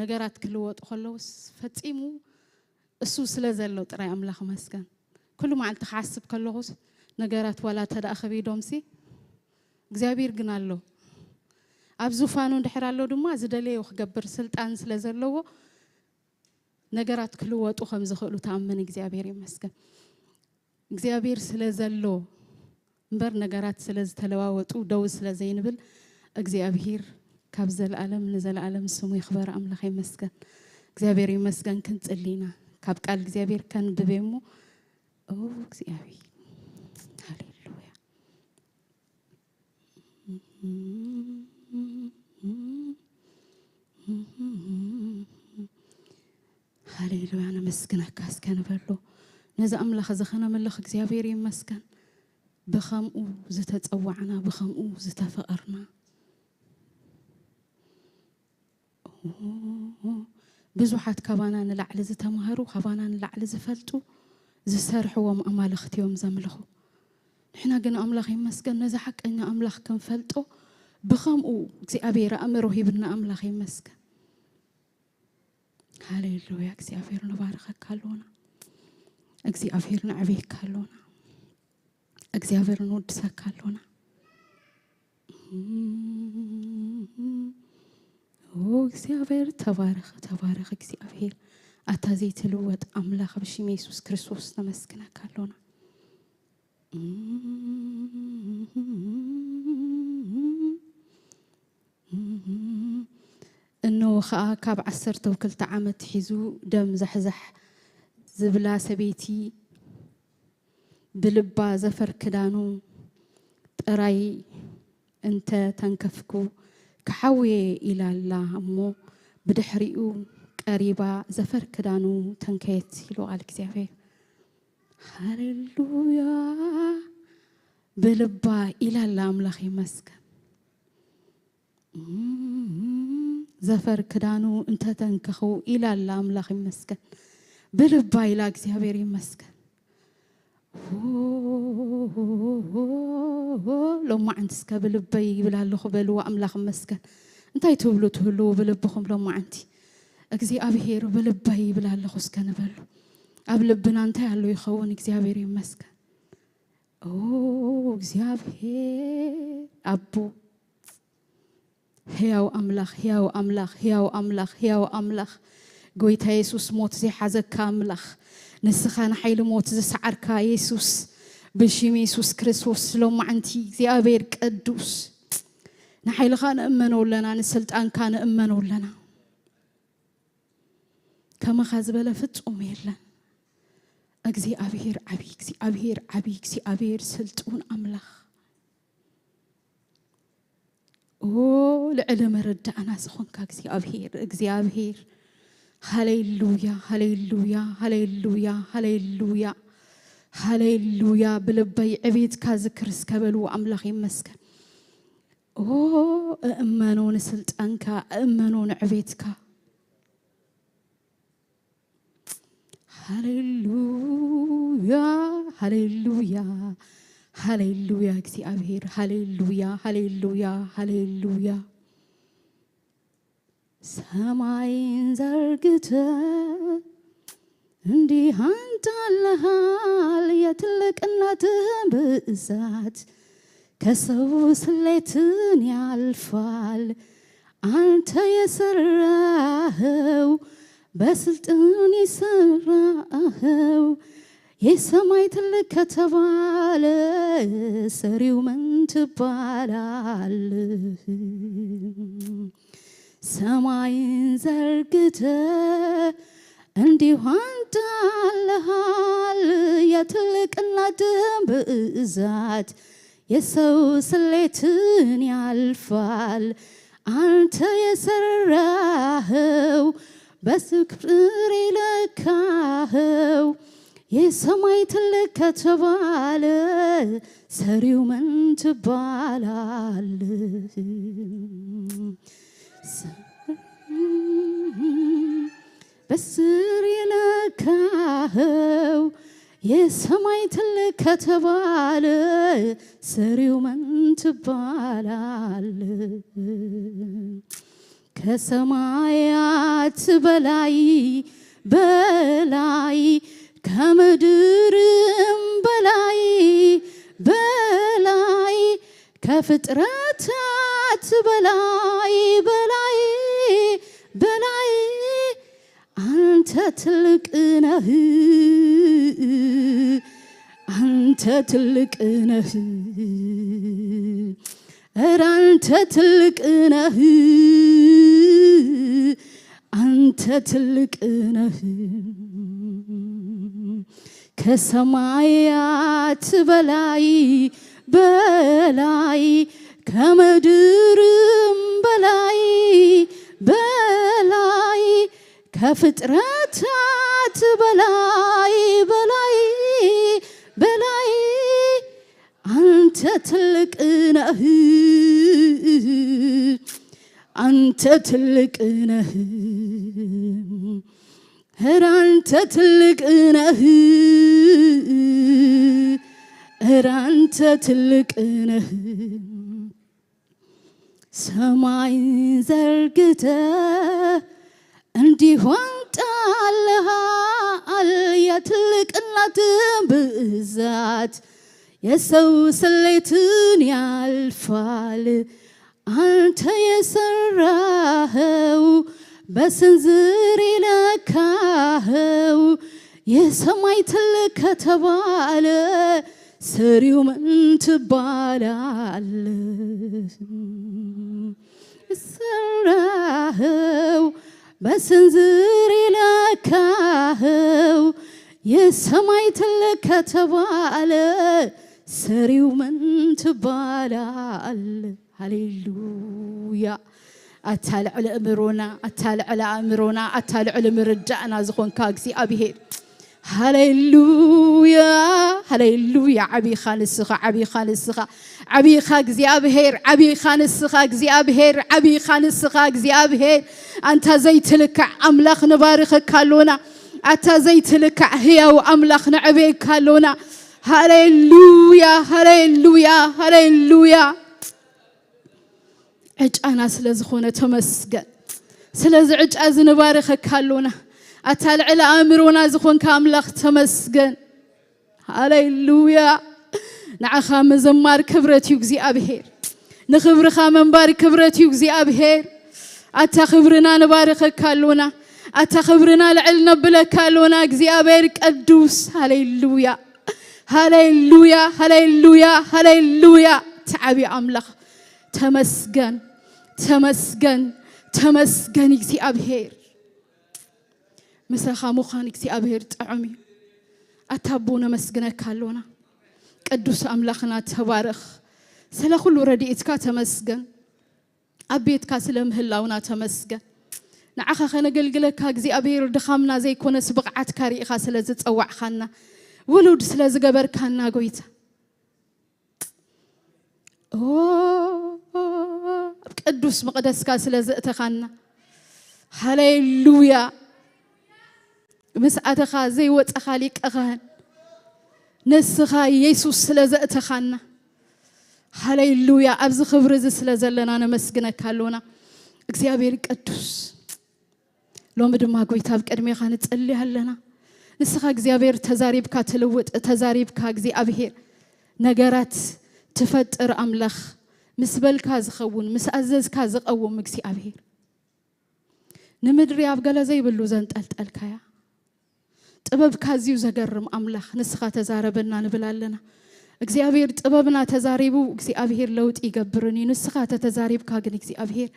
Speaker 4: ነገራት ክልወጡ ከለውስ ፈጺሙ እሱ ስለዘሎ ጥራይ አምላኽ መስገን ኩሉ ማዓልቲ ሓስብ ከለውስ ነገራት ዋላ ተዳኸቢዶምሲ እግዚአብሔር ግን አሎ ኣብ ዙፋኑ እንድሕር አሎ ድማ ዝደለዮ ክገብር ስልጣን ስለዘለዎ ነገራት ክልወጡ ከም ዝኽእሉ ተኣምን እግዚአብሔር ይመስገን እግዚአብሔር ስለዘሎ እምበር ነገራት ስለዝተለዋወጡ ደው ስለዘይንብል እግዚአብሔር ካብ ዘለዓለም ንዘለዓለም ስሙ ይኽበር አምላኽ ይመስገን እግዚአብሔር ይመስገን ክንጽሊና ካብ ቃል እግዚአብሔር ከንብቤሞ ኦ እግዚአብሔር ሃሌሉያ ሃሌሉያ ነመስግነካ እስከንበሎ ነዛ አምላኽ ዘኸነ መለኽ እግዚአብሔር ይመስገን بخمو زتتصوعنا بخمو زتفقرنا بزوحات كبانا نلعل زتمهرو كبانا نلعل زفلتو زسرحوا أمالختيهم زملخو نحنا قلنا أملاخ يمسكن نزحك أن أملاخ كنفلتو بخمو እግዚአብሔር أمره يبنا أملاخ يمسكن هاليلويا እግዚአብሔር نبارخك كالونا እግዚአብሔር نعبيك كالونا እግዚአብሔር እንወድሰካለሁና ኦ እግዚአብሔር ተባረክ እግዚአብሔር አታዘይ ትልወጥ አምላኽ በሽም ኢየሱስ ክርስቶስ ተመስገነካለሁና انه ካብ 12 ዓመት ሒዙ ደም ዘሕዘሕ ዝብላ ሰቤቲ بلبا زفر كدانو تراي انت تنكفكو كحوي الى الله امو بدحريو قريبا زفر كدانو تنكيت يلو على እግዚአብሔር هاليلويا بلبا الى الله املاخ يمسكن زفر كدانو انت تنكخو الى الله املاخ يمسكن بلبا الى እግዚአብሔር يمسكن لو ما عندك سكابل بي بلا له خبل وأملاخ مسكن انتي تبلو تهلو بلبخم لو ما عندي اكزي ابيهر بلبي بلا له خسكن بلو ابلبنا انتي علو يخون እግዚአብሔር يمسكن او እግዚአብሔር ابو هياو املاخ هياو املاخ هياو املاخ هياو املاخ قويت يسوس موت زي حزك املاخ نسخان حيل موت زسعركا يسوس بشيم يسوس كريستوس لو ما انتي እግዚአብሔር ቅዱስ نحيل خان امنوا لنا نسلطان كان امنوا لنا كما خازبل ፍጹም የለን እግዚአብሔር አቢ እግዚአብሔር አቢ እግዚአብሔር ስልጡን አምላኽ ኦ ለዕለም ረዳና ዝኾንካ እግዚአብሔር هاليلويا هاليلويا هاليلويا هاليلويا هاليلويا بلبي عبيد كذكر سكبلو أملاخ يمسكن أوه أمنون سلطانك أمنون عبيدك هاليلويا هاليلويا هاليلويا እግዚአብሔር هاليلويا هاليلويا هاليلويا ሰማይን ዘርግተ እንዲህ አንተ አለሃል የትልቅነትህ ብዛት ከሰው ስሌትን ያልፋል አንተ የሰራኸው በስልጣን የሰራኸው የሰማይ ትልቅ ከተባለ ሰሪው ምን ትባላለህ ሰማይን ዘርግተ እንዲሁ አንተ አለሃል የትልቅነትህ ብዛት የሰው ስሌትን ያልፋል አንተ የሰራኸው በስክብር የለካኸው የሰማይ ትልቅ ከተባለ ሰሪው ምን ትባላለህ በስር የለካኸው የሰማይ ትልቅ ከተባለ ሰሪው ምን ትባላል? ከሰማያት በላይ በላይ ከምድርም በላይ በላይ ከፍጥረታት በላይ በላይ በላይ አንተ ትልቅ ነህ አንተ ትልቅ ነህ ኧረ አንተ ትልቅ ነህ አንተ ትልቅ ነህ ከሰማያት በላይ በላይ ከምድርም በላይ በላይ ከፍጥረታት በላይ በላይ በላይ አንተ ትልቅ ነህ አንተ ትልቅ ነህ ኧረ አንተ ትልቅ ነህ ኧረ አንተ ትልቅ ነህ ሰማይን ዘርግተህ እንዲሆን ጣልሃል የትልቅነትህ ብዛት የሰው ስሌትን ያልፋል አንተ የሰራኸው በስንዝር ይለካኸው የሰማይ ትልቅ ከተባለ ሰሪው ምን ትባላል? የሰራኸው በስንዝር ይለካኸው የሰማይ ትልቅ ከተባለ ሰሪው ምን ትባላል? ሃሌሉያ أتالع لأمرونا أتالع لأمرونا أتالع لمرجعنا زخون كاغسي أبيهر هاليلويا هاليلويا عبي خان السخا عبي خان السخا عبي خاغزي أبيهر عبي خان السخا غزي أبيهر عبي خان السخا غزي أبيهر أنت زيت لك أملاخ نبارخ كالونا أنت زيت لك هيا وأملاخ نعبي كالونا هاليلويا هاليلويا هاليلويا أنا سلزخونة تمسجن سلز أزن بارخ كالونا أتال على أمرنا زخون كاملخ تمسجن هاليلويا نعخا مزمار كبرت يجزي أبهير نخبر خامن بار كبرت يجزي أبهير أتخبرنا نبارخ كالونا أتخبرنا لعلنا بلا كالونا جزي أبهير قدوس هاليلويا هاليلويا هاليلويا هاليلويا تعبي أملخ تمسجن تمسجن تمسجن يكسي أبهير مسخا مخان يكسي أبهير تعمي أتابونا مسجنك كالونا قدوس أملاخنا تبارخ سلا كل رديتك تمسجن أبيتك سلم هلاونا تمسجن نعخا خنا قلقلك كاغزي أبهير دخامنا زي كونس بقعت كاري خاسلا زت أوع خنا ولود سلا زقبر كنا قويتا قدوس مقدس كاسل زئتخنا هاليلويا مسعتخا زي وتخاليك أغان نسخا يسوع سلزئتخنا هاليلويا أبز خبرز سلزلنا أنا مسجنا كالونا እግዚአብሔር ቅዱስ ሎምድማ ጎይታብ ቀድሜ ኻንጽ ጸልያለና ንስኻ እግዚአብሔር ተዛሪብካ ተለውጥ ተዛሪብካ እግዚአብሔር ነገራት تفتر أملاخ مسبل كاز خون مسأزز كاز قوم مكسي أبهير نمدري أبغى زي بلوزن تلت الكايا تباب كازيو زجرم أملاخ نسخة تزاربنا نبلالنا إكسي أبهير تبابنا تزاربو إكسي أبهير لوت يجبرني نسخة تزارب كاجن إكسي أبهير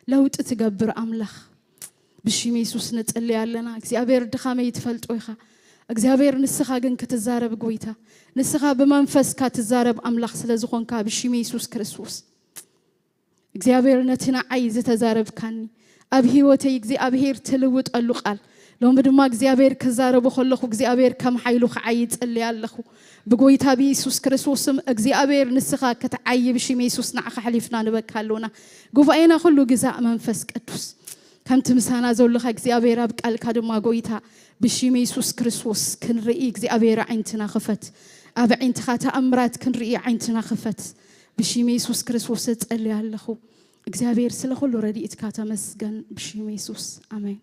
Speaker 4: لوت تجبر أملاخ بشيم يسوس نتقلي علنا إكسي أبهير دخامة يتفلت ويخا እግዚአብሔር ንስኻ ግን ከተዛረብ ጎይታ ንስኻ በመንፈስ ከተዛረብ አምላክ ስለዝኾንካ በሽም ኢየሱስ ክርስቶስ እግዚአብሔር ነትና አይዝ ተዛረብካኒ ኣብ ህይወቴ እግዚአብሔር ትልውጣሉ ቃል ሎም ድማ እግዚአብሔር ከዛረብ ኸለኹ እግዚአብሔር ከም ኃይሉ ኸዓይ ጸልያለኹ በጎይታ በኢየሱስ ክርስቶስም እግዚአብሔር ንስኻ ከተዓይ በሽም ኢየሱስ ንዓኻ ሐሊፍና ንበካለውና ጉባኤና ሁሉ ግዛ መንፈስ ቅዱስ كم تمسانا زولخ እግዚአብሔር بقال كادما غويتا بشيم يسوع كريستوس كنرئي እግዚአብሔር عينتنا خفت اب عينتها تأمرات كنرئي عينتنا خفت بشيم يسوع كريستوس تصلي الله እግዚአብሔር ስለሁሉ ረድኤትካ ተመስገን بشيم يسوع آمين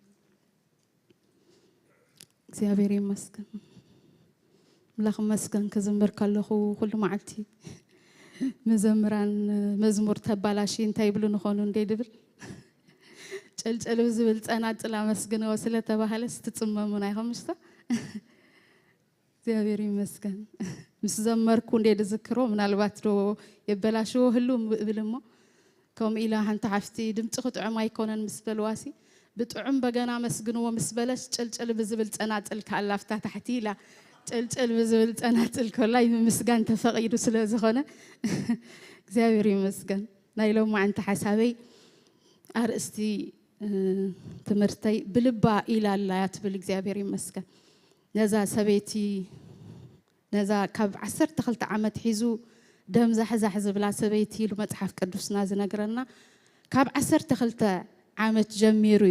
Speaker 4: እግዚአብሔር ይመስገን ملاخ مسكن كزمر كالله كل معلتي مزمران مزمور تبالاشي انت يبلو نخونو اندي دبل چلچل بزبل صنات لا مسكن وسله تباهله ستتصممون ايخمستا እግዚአብሔር ይመስገን مسزمركو اندي دذكرو ምናልባት ዶ يبلاشو هلو ብልሞ كم الى انت عفتي دمጽ خطعم አይኮነን مسبلواسي بطعم بغنا مسغنو مسبلش چلچل بزبل صناتل ካላፍታ ታሕቲላ ጨልጨል በዝብል ጸናጽል ኮላይ ምስጋን ተፈቂዱ ስለዝኾነ እግዚአብሔር ይመስገን ናይሎም አንተ ሐሳበይ አርእስቲ ትምርተይ ብልባ ኢላላ ያትብል እግዚአብሔር ይመስገን ነዛ ሰበይቲ ነዛ ካብ 12 ዓመት ሒዙ ደም ዛሕዛሕ ዝብላ ሰበይቲ ኢሉ መጽሐፍ ቅዱስና ዝነግረና ካብ 12 ዓመት ጀሚሩ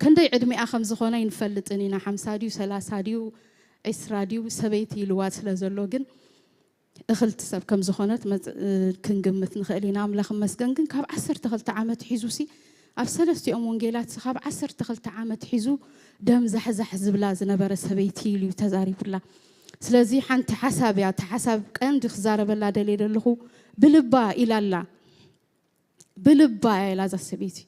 Speaker 4: ክንደይ ዕድሚኣ ከም ዝኾነ ይንፈልጥን ኢና 50 ዲዩ 30 ዲዩ إسراديو سبيتي لوات لزلو جن أخلت سب كم زخانات كنجمت نخلينا عملا خمس جنجن كاب 10 تخلت عامت حيزوسي أرسلت يوم ونجيلات خاب 10 تخلت عامت حيزو دم زح زبلا زنبر سبيتي لي وتزاري بلا سلازي حنت حساب يا تحسب كان دخزار بلا دليل له بلبا إلى الله بلبا إلى ذا سبيتي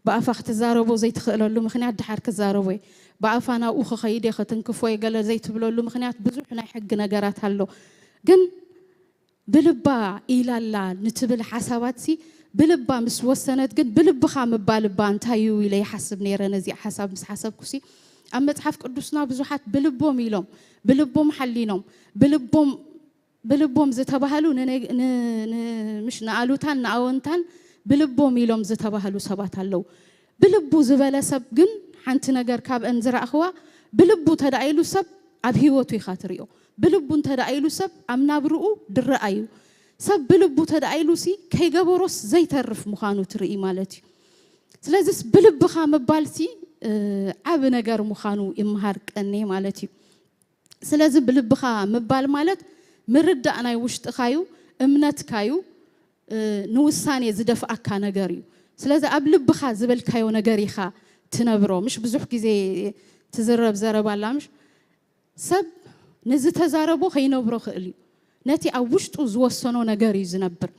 Speaker 4: بأفخ تزاربو زي تخلو له مخنيات دحر كزاربوي بأفانا أوخ خيدي ختنكفوي قال زي تبلو له مخنيات بزوحنا حق نجارات هلو جن بلبا إلى الله نتبل حساباتي بلبا مسوسنت جن بلبا خام بالبا انتايو إلي حسب نيرنا زي حسب مس حسب كسي أما تحف قدسنا بزوحات بلبوم يلوم بلبوم حلينهم بلبوم زي تبهلو مش نقالوتان نقاونتان بلبوم يلوم زي تبهلو سبات هلو بلبو زبالة سب جن حنت نجار كاب أنزر أخوة بلبو تدعيلو سب أبهيوتو يخاطريو بلبو تدعيلو سب أمنا برؤو درأيو سب بلبو تدعيلو سي كي جبروس زي تعرف مخانو ترئي مالتي سلازس بلب خام بالسي عب نجار مخانو إمهار كأني مالتي سلاز بلب خام بال مالت مرد أنا يوشت خايو أمنت كايو نوساني زدف أكا نجاريو سلاز أبلب خا زبل كايو نجاري خا تنبرو مش بزوح كزي تزرب زرب علامش سب نزت تزاربو خينبرو خلي ناتي أوشتو زوسنو نجاري زنبر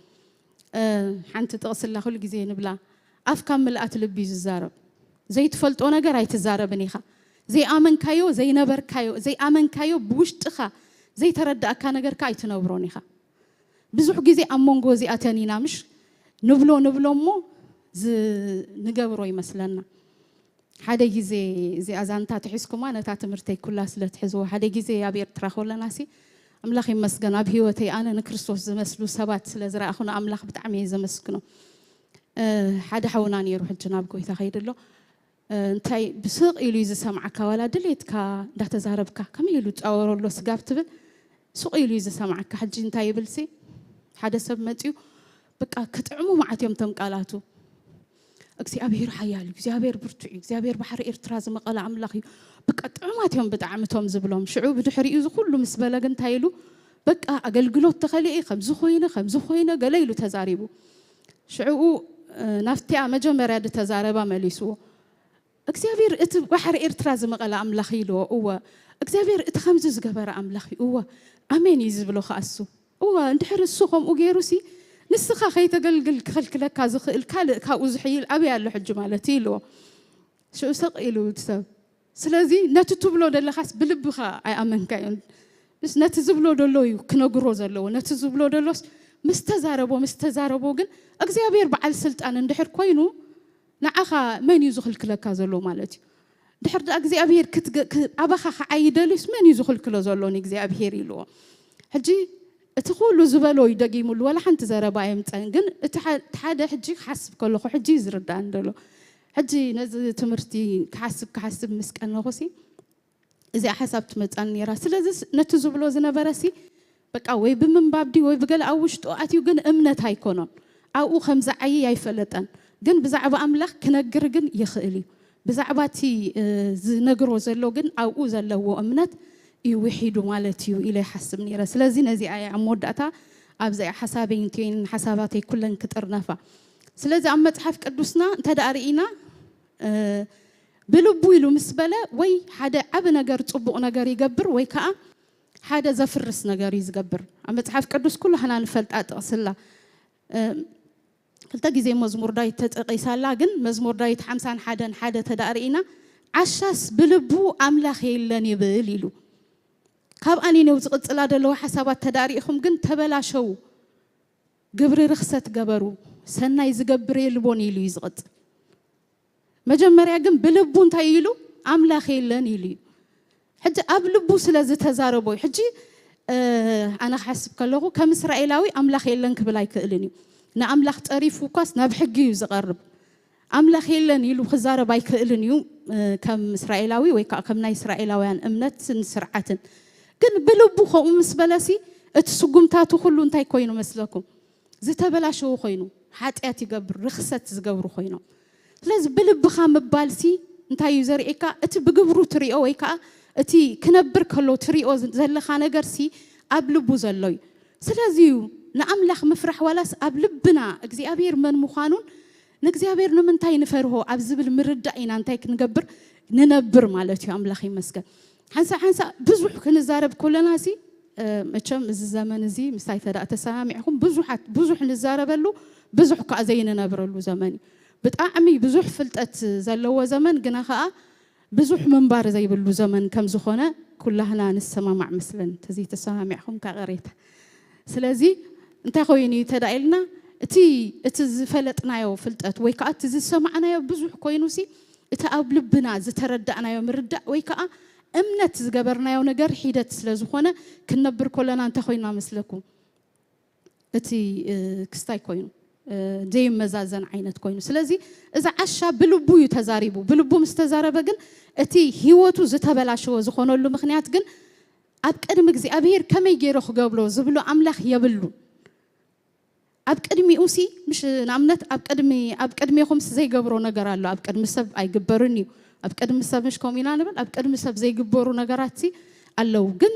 Speaker 4: حنت تغسل له كل كزي نبلا أفكم ملأت لبي زرب زي تفلتو نجار هاي تزارب نيخا زي آمن كايو زي نبر كايو زي آمن كايو بوشت خا زي ترد أكا نجار كاي تنبرو نيخا بزوح كزي أمونغو زي أتانينا مش نبلو مو نجبرو يمثلنا حدا زي أزانتا تحسكم أنا تعتمرتي كلها سلت حزو حدا جزء يابير تراخولا ناسي أملاخي مسجن أبهيوتي أنا نكرستوس زمسلو سبات سلزرا أخونا أملاخ بتعمي زمسكنو حدا حوناني يروح الجناب كوي تخيل له انتي بسوق إليز سمعك ولا دليت كا ده تزاربك كم يلوت أو له سقابت بل سوق إليز سمعك حد انتي بلسي حدا سبمتيو بقى كتعمو معتيم تمقالاتو እግዚአብሔር ኃያል እግዚአብሔር ብርቱዕ እግዚአብሔር ባሕሪ ኤርትራ ዝመቐለ አምላኽ እዩ በቃ ጥዕማትዮም ብጣዕምቶም ዝብሎም ሽዑ ብድሕሪኡ ዝኩሉ ምስ በለግ እንታይ ኢሉ በቃ አገልግሎት ተኸሊኤ ከምዚ ኮይነ ገለ ኢሉ ተዛሪቡ ሽዑ ናፍቲያ መጀመርያ ተዛረባ መሊስዎ እግዚአብሔር እቲ ባሕሪ ኤርትራ ዝመቐለ አምላኽ ኢልዎ እወ እግዚአብሔር እቲ ከምዚ ዝገበረ አምላኽ እዩ እወ አሜን ይዝብሎ ከኣሱ እወ እንድሕር እሱ ከምኡ ገይሩሲ نسخة خي تقلقل كخلك كازخ الكال كأوزحيل أبي على حج مالتي له شو سقيلو تسب سلازي نتتبلو دل خاص بلبخا أي أمن كاين بس نتزبلو دلوي كنجروز اللو نتزبلو دلوس مستزاربو جن أجزابير بعل سلت أنا ندحر كوينو نعخا من يزخل كلا كازلو مالتي دحر أجزابير أبخا عيدلس من يزخل كلا زلو نجزابير يلو حجي تقول له زبالو يدقيم له ولا حنت زربا يمتن جن تحد حجي حسب كله حجي زرد عندله حجي نزل تمرتي كحسب مسك أنا غسي إذا حسبت متأني راس لازم نتزبلو زنا براسي بق أوي بمن بابدي وي بقول أوش تأتيو جن أمنة هيكونن أو خمسة عي يفلتن جن بزعب أملاخ كنجر جن يخلي بزعباتي زنقرو زلو جن أو زلو أمنت يوحيدو مالتيو إلى حسب نيرة سلازي نزي آية عمودتا أبزع حسابين تين حساباتي كلن كتر نفا سلازي عم تحف قدوسنا تدارينا بلبو يلو مسبلة وي حدا عب نجار تطبق نجار يجبر وي كأ حدا زفرس نجار يزجبر عم تحف قدوس كله حنا نفلت أتصلا قلت جزء مزمور دايت تقيسال لكن مزمور دايت حمسان حدا تدارينا عشاس بلبو أملاخ يلني بليلو كاب أني نوزقت صلاة لو حسابات تداريخهم جن تبلا شو جبر رخصة جبرو سنة يزجبر يلبوني لي يزقط مجمع جن بلبون تايلو أملاخ يلني لي حتى قبل سلازة تزاربوي حجي أنا حسب كله كم إسرائيلاوي أملاخ يلنك بلاي كألني نأملاخ تعرف وقاس نبحجي يزقرب أملاخ يلني لو خزارة باي كألني كم إسرائيلاوي ويكا كم نا إسرائيلاويان أمنت سرعة كن بلبو خو مسبلاسي اتسقم تاتو كله انتي كوينو مثلكم زتبلا شو خوينو حاتياتي قبر رخصت زقبرو خوينو لاز بلب خام بالسي انتي يزريكا ات بقبرو تريو ويكا اتي كنبر كلو تريو زل خانه غرسي ابلبو زلوي سلازيو نأملاخ مفرح ولاس ابلبنا اغزيابير من مخانون نغزيابير نمنتاي نفرهو ابزبل مردعينا انتي كنقبر ننبر مالتي املاخي مسكن حنسا بزح كنزارب كلنا سي مچم الزمن زي مستايفدا تسامعكم بزح نزاربلو بزح كازين نبرلو زماني بطعمي بزح فلطت زلو زمن غنا خا بزح منبار زي بلو زمن كم زخونه كلنا نسمع مثلا تزي تسامعكم كغريت سلازي انت خويني تدايلنا اتي فلطنايو فلطت وي كا تزي سمعنايو بزح كوينوسي اتا ابلبنا زتردعنايو مردا وي كا أمنت زجبرنا يوم نجار حيدت سلزخونة كنبر كلنا أنت خوينا مثلكم أتي كستاي كوينو زي مزازن عينت كوينو سلازي إذا عشا بلبو يتزاربو بلبو مستزارب جن أتي هيوتو زتبلا شو زخونة اللي مخنيات جن أبكر مجزي أبير كم يجيرخ قبله زبلو أملاخ يبلو أبكرمي أوسي مش نعمنت أبكرمي خمس زي قبرو نجار الله أبكرمي سب أي قبرني أبكرم السب مش كومينا نبل أبكرم السب زي جبورو نجاراتي اللو جن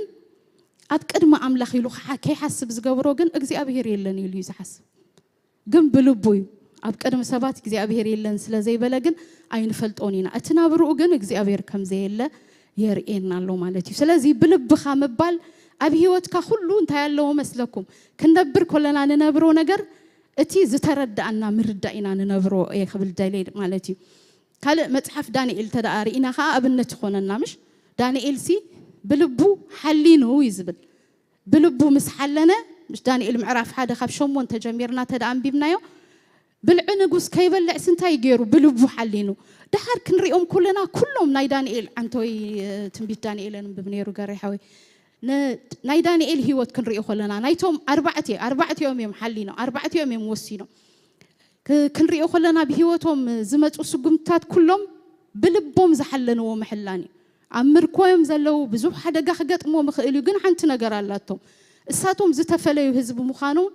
Speaker 4: أبكرم أملاخ يلو حكي حسب زجبرو جن أجزي أبهر يلن يليز حسب جن بلبوي أبكرم السبات أجزي أبهر يلن سلا زي بلجن أين فلتونينا أتنابرو جن أجزي أبهر كم زي الله يرئينا اللو مالتي سلا زي بلب خام بال أبهيوت كخلو انت يالله مثلكم كنبر كلنا ننبرو نجر أتي زترد أننا مردائنا ننبرو إيه قبل دليل مالتي قال متحف دانيال تداري إنها خا أبنت خونا مش دانيال سي بلبو حلينه يزبل بلبو مسحلنا مش دانيال معرف هذا خاب شومون تجميرنا تدعم بيبنايو بالعنقوس كيبلع سنتاي جيرو بلبو حلينه دحر كنريهم كلهم ناي دانيال عنتوي تنبيت دانيال ببنيرو قاري حوي ناي دانيال هيوت كنريو خلنا نايتهم أربعة يوم حلينه 4 يوم موسينه كنريو خلنا بهيوتهم زمت وسقمتات كلهم بلبهم زحلنوا محلاني عمر كويم زلوا بزوح حدا قاخ مو مخيلو جن حنت نجار اللاتهم الساتهم زتفليو هزب مخانون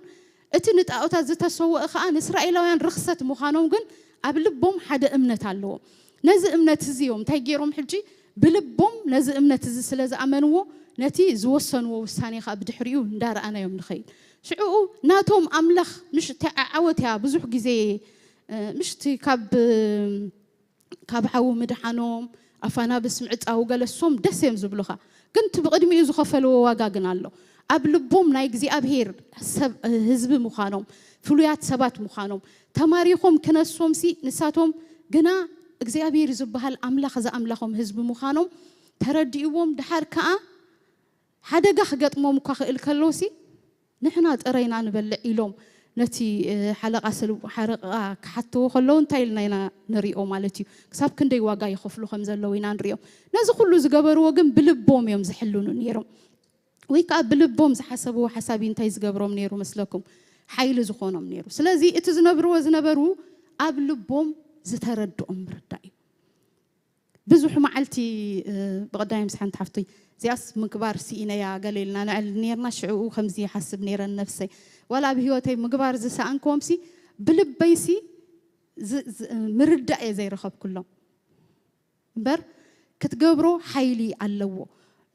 Speaker 4: اتنت أوتات زتسوق خان إسرائيلويان رخصة مخانون جن قبلبهم حدا أمنت علوه نز أمنت زيهم تيجيرهم حجي بلبهم نز أمنت زي سلاز أمنوا نتي زوسنوا وساني خاب دحريو دار أنا يوم نخيل شعو ناتهم أملخ مش تعوتها بزوح جزء مش كاب حو مدحانهم أفانا بسمعت أو قال الصوم دسم زبلخا كنت بقدمي يزخ فلو واجعنا له قبل بوم نايجزي أبهير هزب مخانهم فلويات سبات مخانهم تماريخهم كنا الصوم سي نساتهم جنا جزي أبهير زبها الأملخ ذا أملخهم هزب مخانهم ترديهم دحر كأ حدا جحجت مو مكخ الكلوسي نحن أرينا نبلع إلهم نتي حلقة حلقة حتى خلون تايلنا نريو مالتي كسب كندي واقع يخفلو خمسة لوينا نريو ناس كله زجبر وجم بلبهم يوم زحلون نيرهم ويكا بلبهم زحسبوا حسابين تايز جبرهم نيرو مثلكم حيل زخونهم نيرو سلازي اتزنبروا وزنبروا قبلبهم زتردوا أمر الدائم بزوح معلتي بقدايم سحن تحفتي زياس مكبار سينا يا قليلنا نعل نيرنا شعو خمزي حسب نير النفسي ولا بهيوتي مكبار زي سانكومسي بلبيسي مردع زي رخب كلهم بر كتجبرو حيلي علوه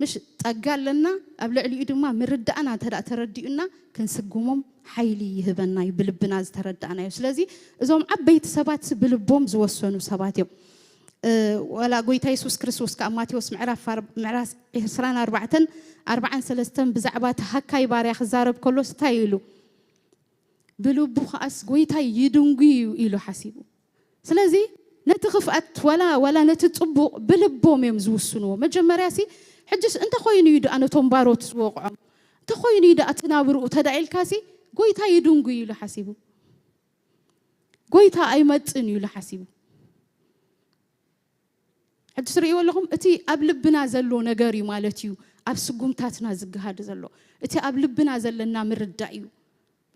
Speaker 4: مش تقال لنا قبل علي دما مردأنا تردينا كنسقومهم حيلي يهبنا بلبنا تردأنا سلازي إذا عبيت سبات بلبهم زوسونو سباتيو ولا قويت يسوع كريستوس كأماتيوس معراس إسران أربعة سلستن بزعبات هكاي باريخ زارب كله ستايلو بلبو خاص قويت يدونجيو إلو حسيبو سلازي نتخفت ولا نتطبق بلبهم يمزوسونو مجمراسي حجس أنت خويني يد أنا تنبارو تسوقعم أنت خويني يد أتنابرو تدعي الكاسي قويتها يدونجي يلو حسيبو قويتها أي متني يلو حسيبو حجس رأيوا لهم أتي قبل بنا زلو نجاري مالتيو أبسقوم تاتنا زجهاد زلو أتي قبل بنا زلنا مردعيو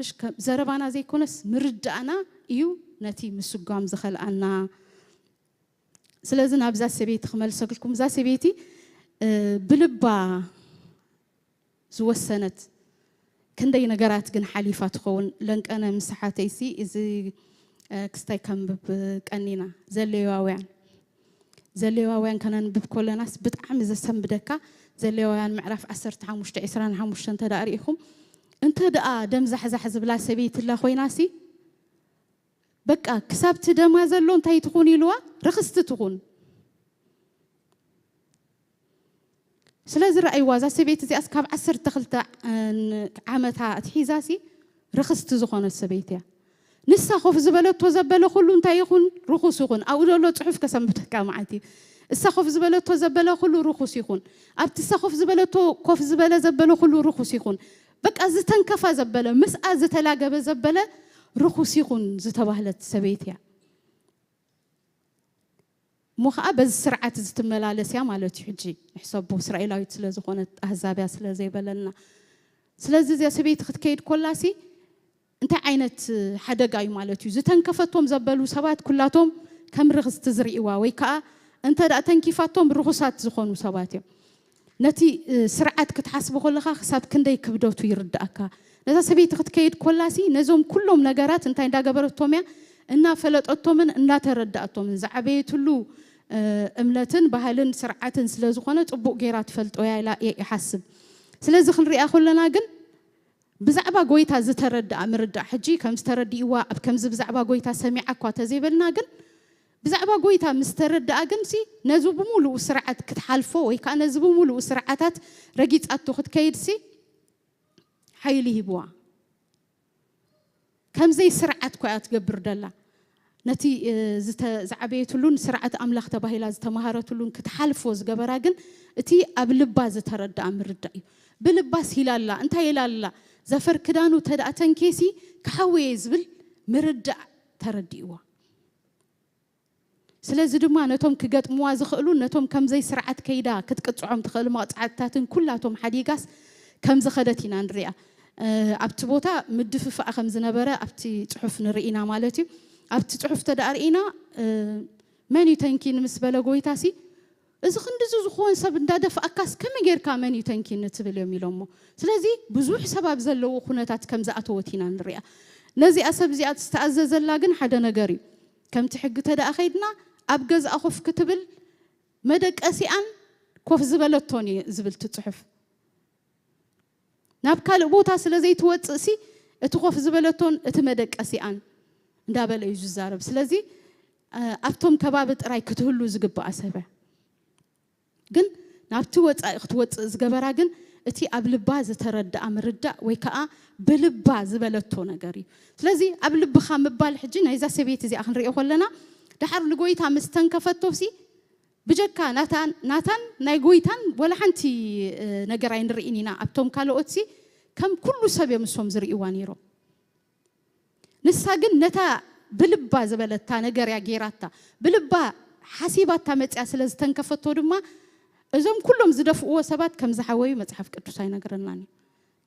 Speaker 4: مش زربانا زي كونس مردعنا يو نتي مسقام زخل أنا سلازنا بزاس سبيت خمل سقلكم زاس سبيتي بلبا زوسنت كندي نجارات جن حليفات خون لانك أنا مسحاتي سي إذا كستاي كم بكأنينا زليواوين كانن بكل ناس بتعمل إذا سم بدكا زليواوين معرف أسرت عمشت عسران عمشت أنت داريهم أنت دا دم زح بلا سبيت الله خوي ناسي بقى كسبت دم هذا اللون تاي تخوني لوا رخصت تخون سلازي رأي وازا سبيت زي أسكاب عسر تخلت عامتها تحيزاسي رخصت زخون السبيتيا نسا خوف زبالت وزبالة كلون تايخون رخص يخون أو لو تحف كسم بتكامعتي السخوف زبالت وزبالة كله رخص يخون أبت السخوف زبالت وكوف زبالة زبالة كله رخص يخون بك أزتن كفا زبالة مس أزت لاجا بزبالة رخص يخون زتبهلت سبيتيا مخ أبز سرعة زتملالس يا مالتي حجي حسابه إسرائيلاوي تلازو خونت أحزابيا سلازي بلنا سلازي زي سبيت خد كيد كلاسي أنت عينت حدا جاي مالتي زتن كفتهم زبالو سبات كلاتهم كم رخص تزرعوا ويكا أنت دأتن كيفاتهم برخصات زخونو سباتي نتي سرعة كتحسب كلها حساب كندي كبدوتو يردأك نذا سبيت خد كيد كلاسي نزوم كلهم نجارات أنت عند جبرتهم يا إننا فلت أطمن إننا تردأتهم زعبيت له أملتن بهالن سرعة سلازخونة أبو جيرات فلت ويا لا يحسب سلازخن رئة خلنا جن بزعبا قويتها زتردأ مردأ حجي كم استردي واب كم بزعبا قويتها سميعك وتزيبلنا جن بزعبا قويتها مستردأ جن سي نزوب مولو سرعة كتحالفو ويكان نزوب مولو سرعتات رجيت أتوخد كيد سي حيلي هبوا كم زي سرعة كوات قبر دلا نتي زعبيتلون سرعة أملاخ تباهيلا زتمهارتلون كتحالفوز جبراجن تي قبل باز ترد أمر الدعي بلباس هلالا أنت هلالا زفر كدانو تدأ تنكيسي كحويز بال مردع ترديوا سلازي دما نتوم كجت موازخ قلون نتوم كم زي سرعة كيدا كتقطعهم تخيل مقطعتاتن كلاتهم حديقاس كم زخدتينا نريا أبتبوتا مدفف أخم زنبرة أبتي تحف نرينا مالتي أبتي تحف تدارينا من يتنكين مسبلا قويتاسي إذا خندزو زخون سب ندادف أكاس كم غير كمان يتنكين نتبل يوم يلومو سلازي بزوح سبب زلو خونتات كم زأتوتينا نريا نزي أسب زيات استعزز اللاجن حدا نجاري كم تحق تدا أخيدنا أبجز أخف كتبل مدك أسيان كوف زبلتوني زبلت تحف نابكال بوتا سلازي توتسي اتخوف زبلتون اتمدك أسيان ندابل يجوز زارب سلازي أفتهم كبابت راي كتهلو زقب أسبع جن نابتوت أختوت زقبرا جن اتي قبل باز ترد أمرد ويكا بلباز زبلتون جاري سلازي قبل بخام بال حجنا إذا سبيت زي أخن رأيه خلنا دحر لقويتها مستنكفت توفسي بجكا ناتان نايقويتان ولا حنتي نجرين رئينينا أبتم كالو أتسي كم كل سبب مسوم زريوانيرو نساجن نتا بلبا زبلتا نجر يا جيراتا بلبا حسيبات تامت أسلز تنكفتو دما إذا كلهم زدفوا سبات كم زحوي متحف كتوساي نجرناني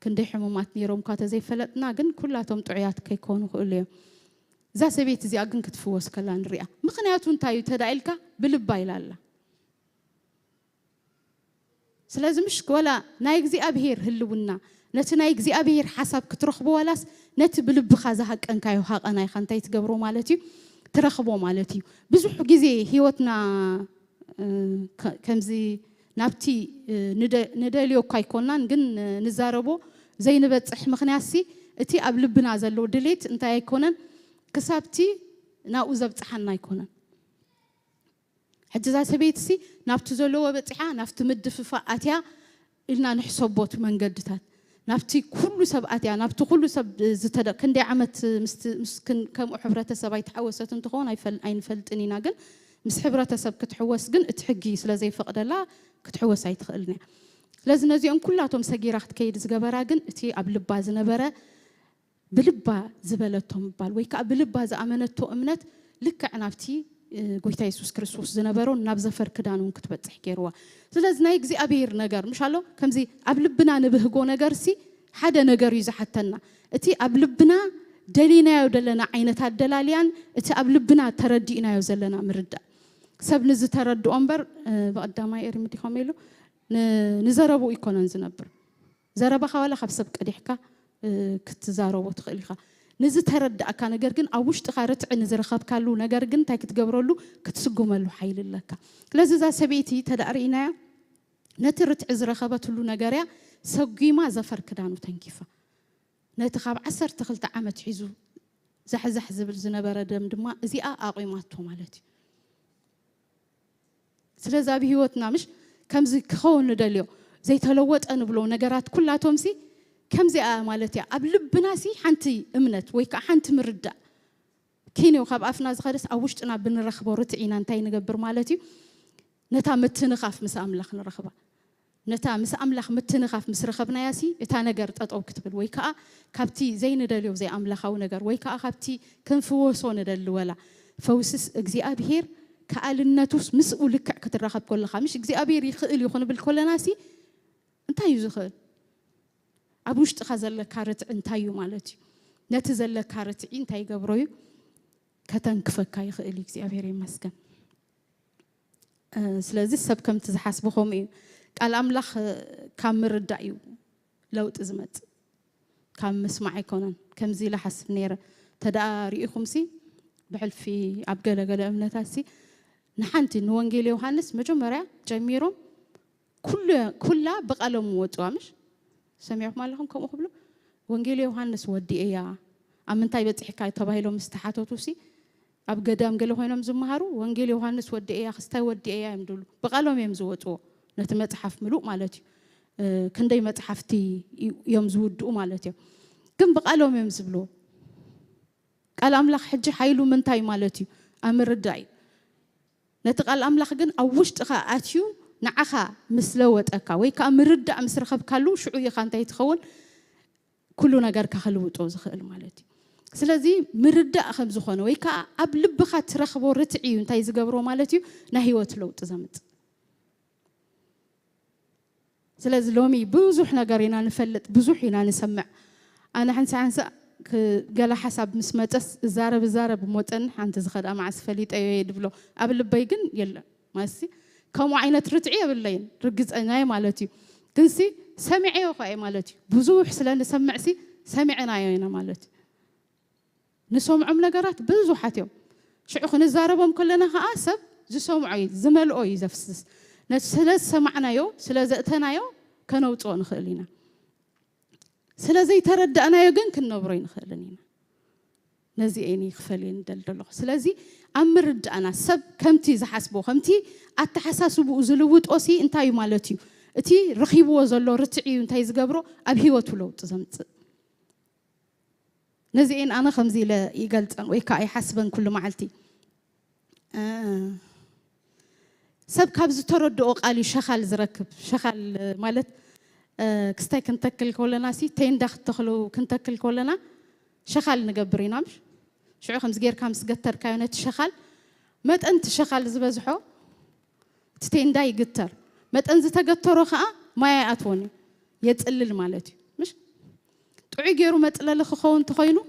Speaker 4: كندي حمومات نيروم كاتا زي فلتنا جن كلاتهم تعيات كيكونوا خليه زا سبيت زي أجن كتفوس كلان ريا مخنياتون تايو تدعيلك بلبا يلالا سلازم مش ولا نايك زي أبهير هلونا نت نايك زي أبهير حسب كترخبو ولاس نت بلب خازهك أنكايو حق أنا خانتاي تجبرو مالتي ترخبو مالتي بزح جزي هيوتنا كمزي نابتي نداليو كايكونان جن نزاربو زي نبتصح مخنياسي اتي قبلبنا زلو دليت انتا يكونن كسابتي ناو زبصحنا يكونن حجزا سبيتسي نابتو زلو وبصحا نافت مدففا اتيا إلنا نحسبوت من قدتات نافتي كل سبعاتيا نافتو كل سب زتدا كندي عمت مسكن كم حبرة سبعي تحوست انتخون أين فلتني ناقل مس حبرة سب كتحوس جن اتحجي سلازي فقد لا كتحوس أي تخلني لازم نزيهم كلاتهم سجيرة كيد زجبرا جن تي قبل باز نبرة بلبا زبلتهم بال ويك بلبا زأمنتو أمنت لك عنافتي قويتا يسوس كريستوس زنبرون نابزة فركدانون كتبت تحكيروا سلاز نايك زي أبير نجار مش هلو كم زي قبلبنا نبهجو نجار سي حدا نجار يزحتنا اتي قبلبنا دلينا يودلنا عينة الدلاليان اتي قبلبنا تردينا يوزلنا مردا سب نز ترد أمبر بقدام ما يرمي خاميلو نزربو يكونن زنبر زربا خوالا خبسب كديحكا كتزاربو تخليخا نز ترد أكان نجارجن أوش تخارت عن زرخاب كلو نجارجن تاكت جبرلو كتسجم له حيل لك لازم ذا سبيتي تدارينا نترت عزرخابة له نجاريا سجي ما زفر كدانو تنكيفه نتخاب عسر تخلت عمت حيزو زح زبل زنبرة دما زي أقيماتهم مالتي سلازا بهوتنا مش كم زي كون دليو زي تلوت أنا بلو نجارات كلها تومسي كم زي مالتي قبل بناسي حنتي امنت ويكا حنت مردا كيني وخاب افنا زخدس اوشت انا بنرخبو رتعينا انتي نقبر مالتي نتا متنخاف مس املاخ نرخبا نتا مس املاخ متنخاف مس رخبنا ياسي اتا نجر ططو كتبل ويكا كابتي زي ندليو زي املاخاو نجر ويكا كابتي كنفوسو ندل ولا فوسس اغزيابير كالنتوس مسؤولك كترخب كل خامش اغزيابير يخيل يخون بالكل ناسي انتي يزخل أبوشت خزل كارت انتايو مالتي نتزل كارت انتاي قبروي كتن كفكاي خيليك زي أبيري مسكن سلازي السب كم تزحسبهم إيه قال أملاخ كامر الدعيو لو تزمت كام مسمعي كونن كم زي لحس نيرة تداري خمسي بحل في عبقالة قال أمنتاسي نحنتي نوانجيل يوحنس مجمرة جميرهم كلها بقالهم وطوامش سمعوا مالهم كم أقبلوا وانجيل يوحنس ودي إياه أمن تايبت حكاية تباهيلهم استحاتو توسي أبقدام قالوا هنا مزمهارو وانجيل يوحنس ودي إياه خستاي ودي إياه يمدولو بقالهم يمزوتو نتمت حف ملوك مالتي كندي متحفتي يمزودو مالتي كم بقالهم يمزبلو قال أملاخ حجي حيلو من تاي مالتي أمر الداي نتقال أملاخ جن أوشت خا أتيو نعخا مسلوت أكا ويكا مرد أمسرخب كلو شعوية خانتي تخول كله نجار كخلو توزخل مالتي سلازي مرد أخم زخانة ويكا قبل بخات رخبو رتعي ونتاي زجبرو مالتي نهيوت لو تزمت سلازي لومي بزوح نجارينا نفلت بزوحنا نسمع أنا حنسا قال حسب مسمتس زارب موتن حنت زخد أم عسفليت أيه يدبلو قبل بيجن يلا ماشي كم عينة رتعية بالليل رجز أنا مالتي كنسي سمعي وخاي مالتي بزوح سلان سمعسي سمعنا يانا مالتي نسمع نجارات بزوحاتهم شو خن الزاربهم كلنا هاسب زسمعي زمل أوي زفسس نسلز سمعنا يو سلزتنا يو كانوا توان خلينا سلزي ترد أنا يجن كنا برين خلينا نزي أني خفلين دلدلو سلزي أمرد أنا سب كمتي زحسبو خمتي أتحساسو بوزلوت أوسي انتاي مالتيو اتي رخيبو وزلو رتعي انتاي زقبرو أبهيوتو لو تزمت نزي إن أنا خمزي لا يقلت ويكا أي حسبا كل معلتي سب كابز ترد أقالي شخال زركب شخال مالت كستاي كنتكل كلنا سي تين دخل تخلو كنتكل كلنا شخال نقبرينامش شو خمس غير كامس قتر كائنات شخال مت أنت شخال زبزحو تتين داي قتر مت أنت تقترو خا ما يأتوني يتقلل مالتي مش تعي غيرو متقلل خون تخينو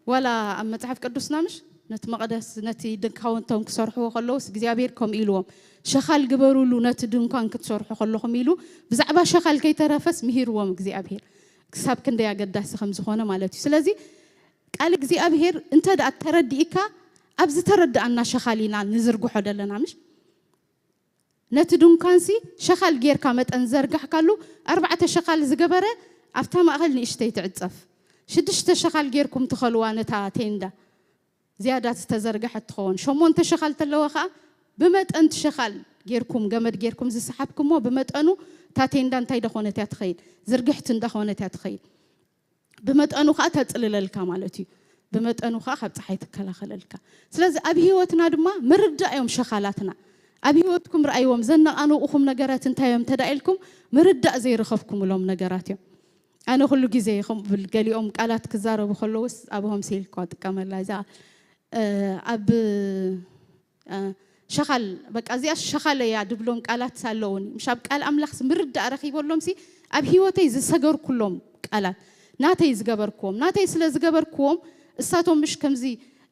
Speaker 4: ولا أما تعرف قدوسنا مش نت مقدس نتي دنكاون توم كسرحو خلوس እግዚአብሔርኩም ኢሉዎም شخال قبرولو نت دنكان كتسرحو خلوهم ኢሉ بزعبا شخال كي ترفس مهيروዎም እግዚአብሔር كساب كندا يقدس خمس خونه مالتي سلازي قال እግዚአብሔር انت دا ترديكا ابز ترد أن شخالينا نزرقو حدلنا مش نتدونكانسي شخال غير كامت أنزرجح كله 4 شخال زجبرة أفتهم أقل نشتي تعتصف شدشت شخال غيركم تخلوان تاتيندا زيادة تزرجحت تخون شمون تشخال تلوخا بمت أنت شخال غيركم جمد غيركم زي سحبكم مو بمت أنو تاتيندا انتي دخونة تاتخيل زرجحت دخونة تاتخيل بمت أنو خاتت للكمالتي بمت أنو خاخبت حياتك كلا خللك سلازي أبي هوتنا دما مرجع يوم شخالاتنا أبي هوتكم رأيهم زنا أنا أخم نجارات انتي يوم تدعيلكم مرجع زي رخفكم لهم نجارات يوم أنا خلو جزء خم بالجلي قالت كزارة بخلوس أبوهم سيلكات كمان لازا أب شغل بق أزياش شغل يا دبلوم قالت سالوني مش أب قال أملاخ مرد أرخي بقولهم سي أبي هو تيز سجر كلهم قالت ناتيز جبركم ناتيز لز جبركم الساتهم مش كم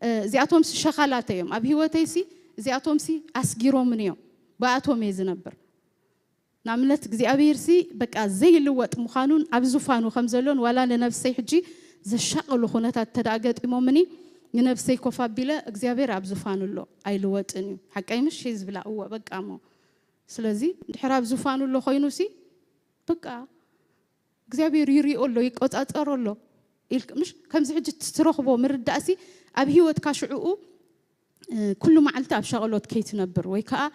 Speaker 4: زياتهم شغلاتهم أبي هو تيسي زياتهم سي أسجيرهم من يوم بعتهم يزنبر نعملت جزء أبيرسي بق زي اللوت مخانون أبزوفانو خمزلون ولا لنفسي حجي زي الشغل خونات التداعات إمامني نفسي كفا بلا إجزابير أبزوفانو الله أي لوت إني حكي مش شيء بلا هو بقى أمو سلازي حراب زوفانو الله خينوسي بقى إجزابير يري الله يقط أتقر الله مش كم زحج تسترخبه مرد دأسي أبي هو تكاشعو كل ما علت أبشغلات كي تنبر ويكا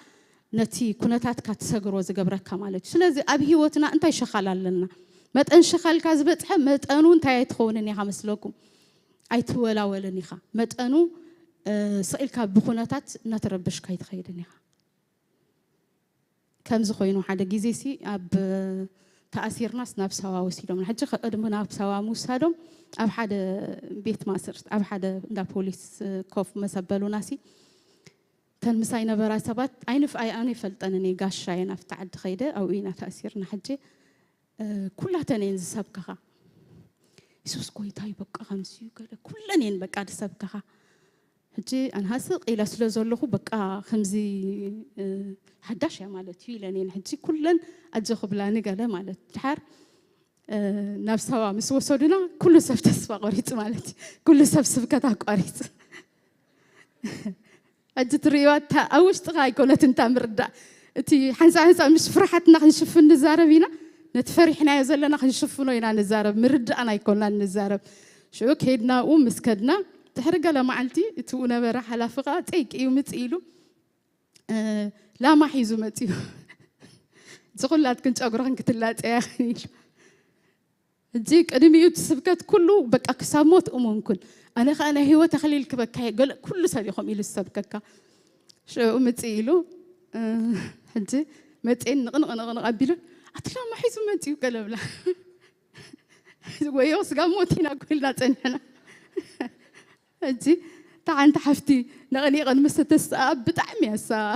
Speaker 4: نتي كنتات كاتسجر وزجبرك كمالك سلازي أبي هوتنا أنت يشخال لنا ما تنشخال كذبت حم ما تأنو أنت يتخونني خمسلكم أيت ولا نيخا ما تأنو سئلك بخناتات نتربش كيد خير نيخا كم زخوينو حدا جيزيسي أب تأثير ناس نفسها وسيلهم الحج قدم نفسها موسادهم أب حدا بيت ماسر أب حدا دا بوليس كوف مسبلو ناسي تن مساينا براسبات عينف أنا فلتنني قاش عينا في تعد خيدة أو إينا تأثيرنا حجة كلها تنين سبكها يسوس كوي تاي بقى خمسيو كذا كلنين بقى سبكها حجة أنا هسق إلى سلزله بقى خمسي حداش يا مالت فيلنين حجة كلن أجخ بلاني قال مالت الحر نفسها مسوسودنا كل سب تسبق قريت مالت كل سب سبكتها قريت أجت ريوات أوش تغاي كونت أنت مردا تي حنسا مش فرحتنا نشوف النزارة بينا نتفرحنا يزلنا نشوفنا ينا نزارة مردا أنا يكوننا النزارة شو كيدنا ومسكدنا تحرق لما عالتي تونا برا على فقات إيك إيو متقيلو لا ما حيزو متيو تقول لا كنت أقرأ كتلات يا أخي جيك أنا ميوت السبكات كله بك أكساموت أمونكن أنا هو تخليل كبكاي قال كل سبيخهم إلى السبكة شو متقيلو حجي متقين نغنغ قبيله أطلع ما حيزو متيو قال بلا ويوس قاموتينا كلنا تنحنا حجي تعال تحفتي نغني غن مستساب بتعمي هسا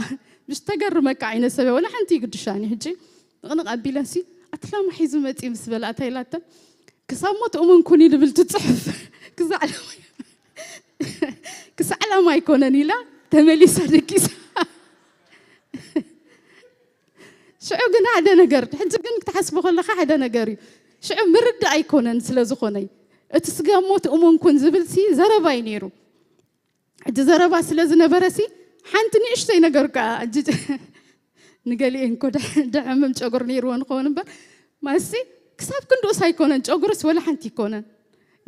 Speaker 4: مش تقرمك عين السبب ولا حنتي قدشاني حجي نغنغ قبيله سي أطلع ما حيزو متيو مسبلا تايلاتا كساموت أمون كوني دبل تتصحف كسعلا ما يكونني لا تملي صدقيس شو قلنا هذا نجار حتى قلنا تحسبوا خلا هذا نجاري شو مرد أيكونن سلازخوني اتسقاموت أمون كون زبلسي زربا ينيرو حتى زربا سلازنا برسي حنتني إشتي نجارك نقالي إنكو دعم مشجر نيرو ونقون بر ما سي كسب كندوس هيكونن شجرس ولا حنتي كونن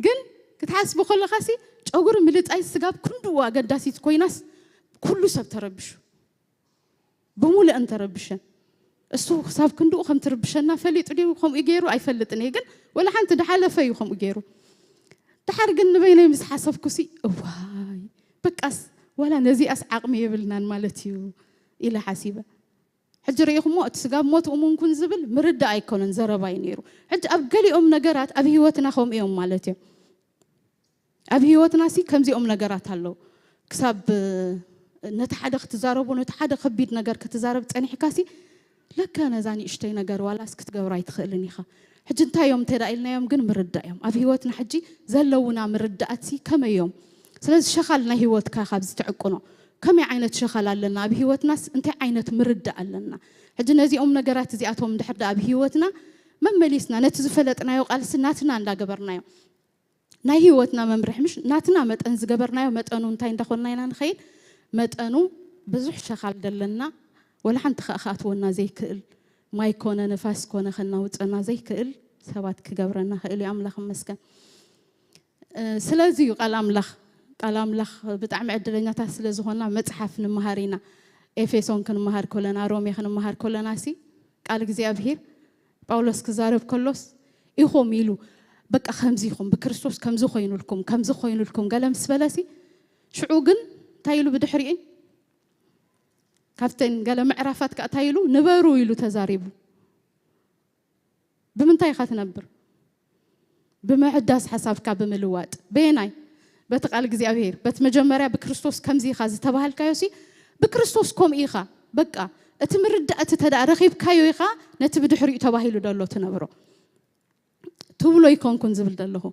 Speaker 4: جن كتحسبوا خلا خاسي شجر ملت أي سجاب كندوا قداسي كويناس كله سب تربش بمول أنت ربشن السوق سب كندوا خم تربشنا فليت ودي خم يجيرو أي فلتني جن ولا حنت دحالة في خم يجيرو تحرق النبينا يمس حسب كسي واي بكأس ولا نزي أس عقمي بالنان مالتيو إلى حسيبة حجر يخم موت سجاب موت أمون كن زبل مرد أيكون زربا ينيرو حج أبقلي نجارات أبي هوتنا خم يوم مالتي أبي هوتنا سي كم زي نجارات هلو كسب نتحدث تزارب ونتحدث خبيت نجار كتزارب تاني حكاسي لك أنا زاني اشتي نجار ولا سكت جوراي تخلني خا حج انت يوم ترى لنا يوم جن مرد يوم أبي هوتنا حجي زلونا مرد أتسي كم يوم سلاز شخلنا هوت كخبز تعقنا كم عينة شخال لنا أبي هوتنا أنت عينة مرد لنا حج نزي نجارات زي أتوم دحرد أبي هوتنا ما مليسنا نتزفلتنا يوقال سناتنا عند جبرنا يوم ناي هوتنا ممرح مش ناتنا مت أنز جبرنا يوم مت أنو نتاين دخلنا ينان خير مت أنو بزح شخال دلنا ولا حنت خاتونا زي كل ما يكون نفاس كونه خلنا وصنا زي كل سبات كجبرنا خيل أملاخ مسكن سلازي قال أملاخ بتعمل عدلنا تسلز هنا متحف نمهارينا إفسون كن مهار كلنا رومي خن مهار كلنا سي قال جزي أبهير باولوس كزارب كلوس إخوم يلو بك خمزيكم بكريستوس كم زخوين لكم قال مسبلاسي شعوقن تايلو بدحرين كافتن قال معرفات كأتايلو نبرو يلو تزاريبو بمنتاي خات نبر بمعداس حسابك بملوات بيناي بتقال جزي أبهير بتمجمرة بكريستوس كم زي خاز تبهال كايوسي بكريستوس كم إيخا بقى أتمرد أتتدع رخيب كايو إيخا نتبدو حريق تباهيلو دالو تنبرو تبلو يكون كنزبل دالو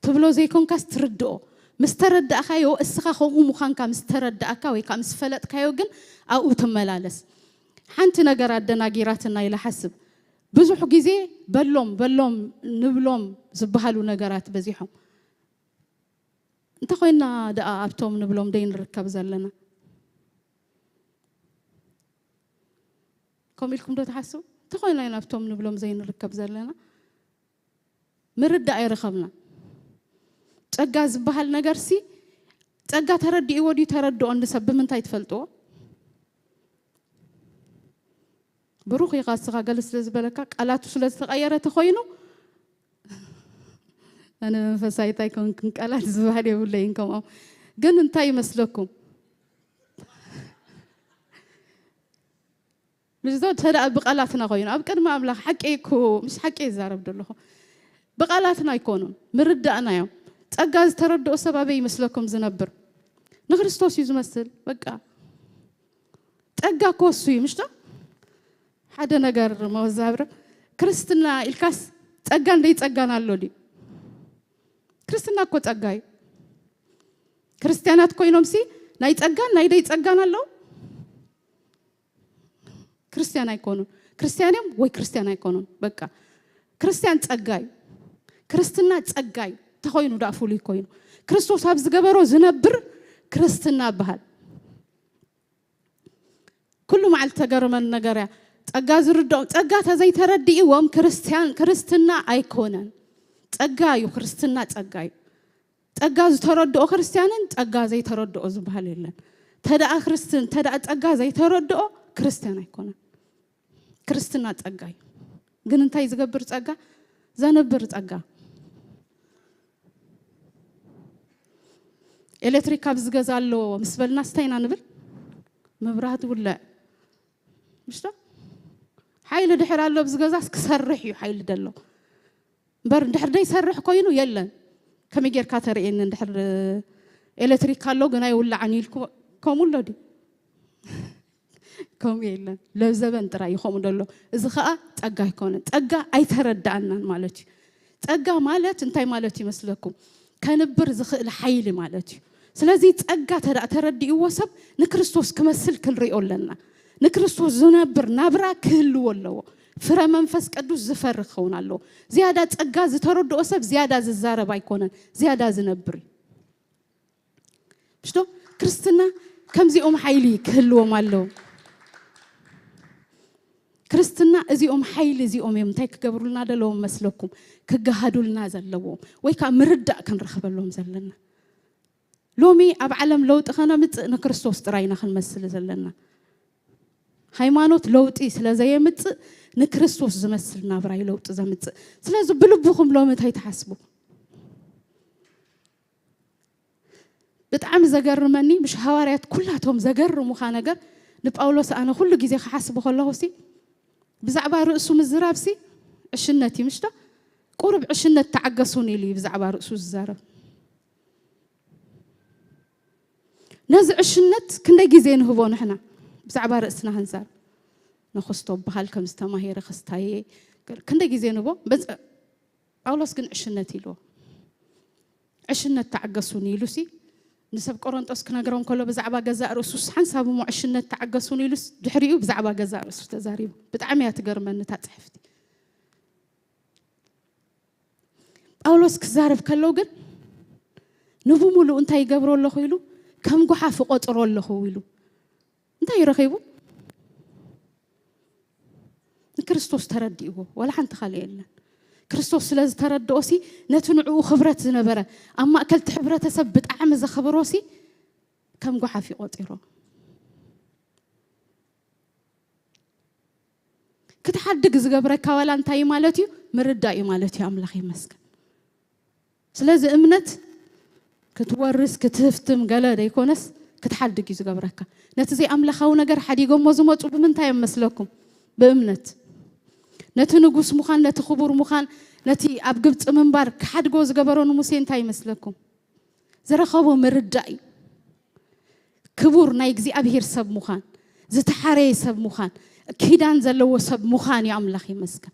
Speaker 4: تبلو زي كون كاس تردو مسترد أخايو السخا خومو مخان كا مسترد أكاوي كا مسفلت كايو جن أو تملالس حانت نجارات دناجيراتنا إلى حسب بزح جزء بلوم نبلوم زبهالو نجارات بزيحهم انت خوينا دا أبتوم نبلوم دين ركب زلنا كملكم دو تحسوا تخوينا ينفتم نبلوم زين ركب زلنا مرد أي رخبنا تجاز بحال نجارسي تجا تردي ودي تردو عند سبب من تايت فلتو بروح يقاس جالس لزبلك على تسلز تغيرت خوينو أنا فسايت يكون على زبالي ولا ينكم جن انتاي مسلكم مش زود هذا بقالاتنا غينا أبكر ما أملاك حكيكو مش حكي زارب دلله بقالاتنا يكونون مرد أنا يوم تأجاز تردو سبابي مثلكم زنبر نخرستوس يزمثل بقى تأجا كوسوي مش ده حدا نجار ما وزابر كريستنا الكاس تأجان لي تأجانا اللودي كريستنا كو تأجاي كريستيانات كوينهم سي ناي تأجان ناي دي تأجانا اللو كريستيان يكونون كريستيانهم وي كريستيان يكونون بقى كريستيان تأجاي كريستنا تأجاي تخوينو دافولي كوينو كريستوس هابز جبرو زنبر كريستنا بهال كل ما على تجرم النجارة تأجاز الردو تأجات زي تردي وام كريستنا أيكونن تأجايو كريستنا تأجاز تردو كريستيانن تأجاز زي تردو زبهال لنا تدا كريستن تدا تأجاز زي تردو كريستيان أيكونن كريستنا تأجاي جن تاي زجبر تأجا زنبر تأجا إلكتريك كابز جزالو مسبلنا ستينا نبل مبرهات ولا مش ده حيل دحر الله بز جزاس كسرحيو حيل دلو بر دحر ده يسرح كوينو يلا كم يجير كاتر إن دحر إلكتريك كالو جناي ولا عنيلكم كم ولا دي كم يلا لو زبن ترى يخوم دلو إذا خاء تأجا يكون تأجا أي ترد عنا مالتي تأجا مالت انتي مالتي مثلكم كان برز الحيل مالتي سلازي تأجا تردي وسب نكريستوس كمثل كل ريول لنا نكريستوس زنبر نبرة كل ولا فرا منفس قدوس زفر خونا له زيادة تأجا زترد وسب زيادة ززارة بايكونن زيادة زنبري مش ده كريستنا كم زي حيلي كل ومالو كريستنا زي حيلي زي يمتاك قبروا لنا دلهم مسلكم كجهادوا لنا زلوا ويكا مرد كان رخب لهم زلنا لومي أب علم لوت خنا مت نكريستوس تراينا خن مسل زلنا هايمانوت لوتي سلا زي مت نكريستوس زمسلنا براي لوت زمت سلا زبلبوكم لومت هاي تحسبوا بتعم زجرمني مش هواريات كلهم زجرموا خانجر نبقولوس أنا كل جزء حسبه الله سي بزعبا رأسه مزرابسي عشنتي مش ده قرب عشنة تعجسوني لي بزعبا رأسه الزراب نزع عشنة كنا جزين هبون إحنا بزعبا رأسنا هنزار نخستو بحالكم استماهير خستاي كنا جزين هبون بس أولس كن عشنتي له عشنة تعجسوني لوسي نسب قرنطس كنا جرام كله بزعبا جزاء رسوس حنسابو مع عشنة تعجسوني لوس دحريو بزعبا جزاء رسوس تزاريب بتعميات جرمن تاتحفتي أولس كزارب كلوجن نبو ملو أنت يجبروا الله خيلو كم جحا فقط رول الله خيلو أنت يرخيبو ክርስቶስ ተረዲእዎ ወላ ሓንቲ ካልእ የለን ክርስቶስ ስለዚ ተረድኦሲ ነቲ ንዕኡ ክብረት ዝነበረ ኣብ ማእከልቲ ሕብረተሰብ ብጣዕሚ ዘኽብሮሲ ከም ጓሓፍ ይቆጢሮ ክትሓድግ ዝገብረካ ዋላ እንታይ ማለት እዩ ምርዳእ እዩ ማለት እዩ ኣምላኽ ይመስገን ስለዚ እምነት ክትወርስ ክትህፍትም ገለ ደይኮነስ ክትሓድግ እዩ ዝገብረካ ነቲ ዘይ ኣምላኻዊ ነገር ሓዲጎሞ ዝመፁ ብምንታይ መስለኩም በእምነት ነቲ ንጉስ ሙኻን ነቲ ክቡር ሙኻን ነቲ ኣብ ግብፅ ምንባር ክሓድጎ ዝገበሮ ንሙሴ እንታይ መስለኩም ዝረኸቦ ምርዳእ እዩ ክቡር ናይ እግዚኣብሔር ሰብ ሙኻን ዝተሓረየ ሰብ ሙኻን ኪዳን ዘለዎ ሰብ ሙኻን እዩ ኣምላኽ ይመስገን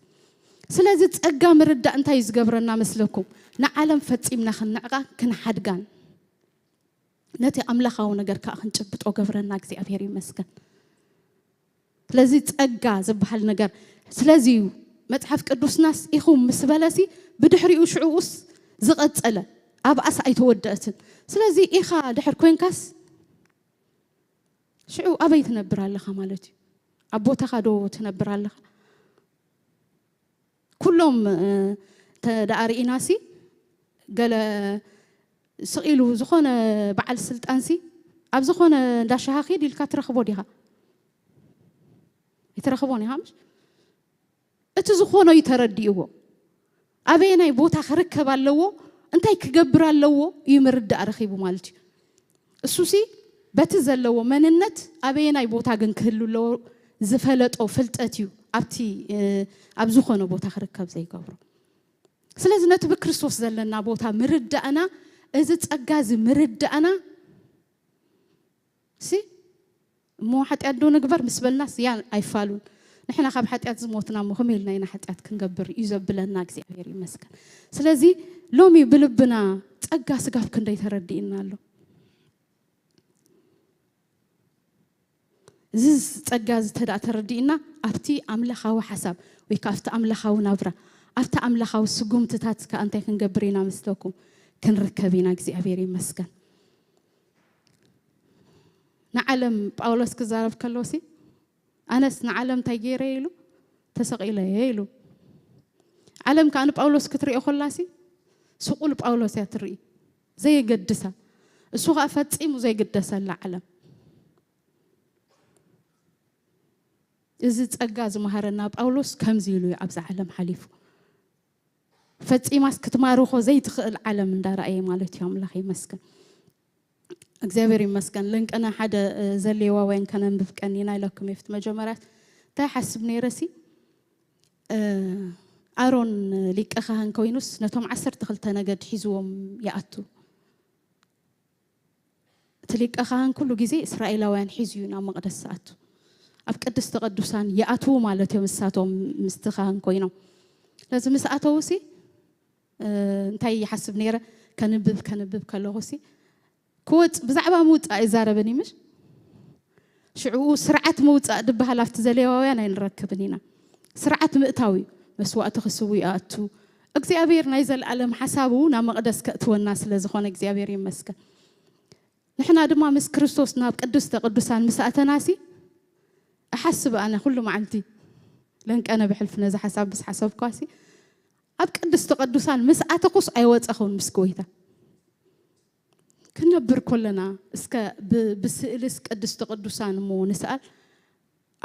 Speaker 4: ስለዚ ፀጋ ምርዳእ እንታይ ዝገብረና መስለኩም ንዓለም ፈፂምና ክንዕቃ ክንሓድጋን ነቲ ኣምላኻዊ ነገር ከዓ ክንጭብጦ ገብረና እግዚኣብሔር ይመስገን ስለዚ ፀጋ ዝበሃል ነገር ስለዚ መጽሐፍ ቅዱስናስ ኢኹም ምስ በለሲ ብድሕሪኡ ሽዑኡስ ዝቐፀለ ኣብኣስ ኣይተወደአትን ስለዚ ኢኻ ድሕር ኮይንካስ ሽዑ ኣበይ ትነብር ኣለኻ ማለት እዩ ኣብ ቦታኻ ዶ ትነብር ኣለኻ ኩሎም ተዳሪኢናሲ ገለ ስቂሉ ዝኾነ በዓል ስልጣንሲ ኣብ ዝኾነ እንዳሻሃኺድ ኢልካ ትረኽቦ ዲኻ ይትረኽቦን ኢኻ ምሽ እቲ ዝኾነ ይተረዲእዎ ኣበየናይ ቦታ ክርከብ ኣለዎ እንታይ ክገብር ኣለዎ እዩ ምርዳእ ረኺቡ ማለት እዩ እሱሲ በቲ ዘለዎ መንነት ኣበየናይ ቦታ ግን ክህሉ ኣለዎ ዝፈለጦ ፍልጠት እዩ ኣብቲ ኣብ ዝኾነ ቦታ ክርከብ ዘይገብሮ ስለዚ ነቲ ብክርስቶስ ዘለና ቦታ ምርዳእና እዚ ፀጋ እዚ ምርዳእና እሞ ሓጢኣት ዶ ንግበር ምስ በልናስ ያ ኣይፋሉን ንሕና ካብ ሓጢኣት ዝሞትና ሞ ከመይ ኢልና ኢና ሓጢኣት ክንገብር እዩ ዘብለና እግዚኣብሔር ይመስገን ስለዚ ሎሚ ብልብና ፀጋ ስጋፍ ክንደይ ተረዲእና ኣሎ እዚ ፀጋ ዝተዳእ ተረዲእና ኣብቲ ኣምላኻዊ ሓሳብ ወይ ከዓ ኣብቲ ኣምላኻዊ ናብራ ኣብቲ ኣምላኻዊ ስጉምትታት ከዓ እንታይ ክንገብር ኢና መስለኩም ክንርከብ ኢና እግዚኣብሔር ይመስገን ንዓለም ጳውሎስ ክዛረብ ከሎሲ ኣነስ ንዓለም እንታይ ገይረ ኢሉ ተሰቂለ ኢሉ ዓለም ከዓ ንጳውሎስ ክትሪኦ ኮላሲ ስቁል ጳውሎስ እያ ትርኢ ዘይገድሳ እሱ ከዓ ፈፂሙ ዘይገደሰላ ዓለም እዚ ፀጋ ዝመሃረና ጳውሎስ ከምዚ ኢሉ እዩ ኣብዛ ዓለም ሓሊፉ ፈፂማስ ክትማርኾ ዘይትኽእል ዓለም እንዳረኣየ ማለት እዩ ኣምላኽ ይመስገን እግዚአብሔር ይመስገን ለንቀና ሓደ ዘሌዋውያን ከነንብብ ቀኒና ኢለኩም ይፍት መጀመርያት እንታይ ሓስብ ነይረሲ ኣሮን ሊቀ ካህን ኮይኑስ ነቶም 12 ነገድ ሒዝዎም ይኣቱ እቲ ሊቀ ካህን ኩሉ ግዜ እስራኤላውያን ሒዙ ናብ መቅደስ ኣቱ ኣብ ቅድስቲ ቅዱሳን ይኣቱ ማለት እዮም እሳቶም ምስቲ ካህን ኮይኖም ለዚ ምስ ኣተውሲ እንታይ ይሓስብ ነይረ ከንብብ ከለኹሲ كوت بزعبة موت إزاربني مش شعو سرعة موت دبها لافت زليوا أنا نركبنينا سرعة مقتاوي مسوات خسوي أتو إكزيابير نايزل علم حسابه نام قدس كأتو الناس اللي زخون إكزيابير يمسك نحن دما مس كريستوس ناب قدسان مساءة ناسي أحسب أنا كله معلتي لأنك أنا بحلف نزح حساب بس حساب كاسي أب قدسان مساءة قص أيوات أخون مسكويته كنبر كلنا اسك بسئلس قدست قدسان مو نسأل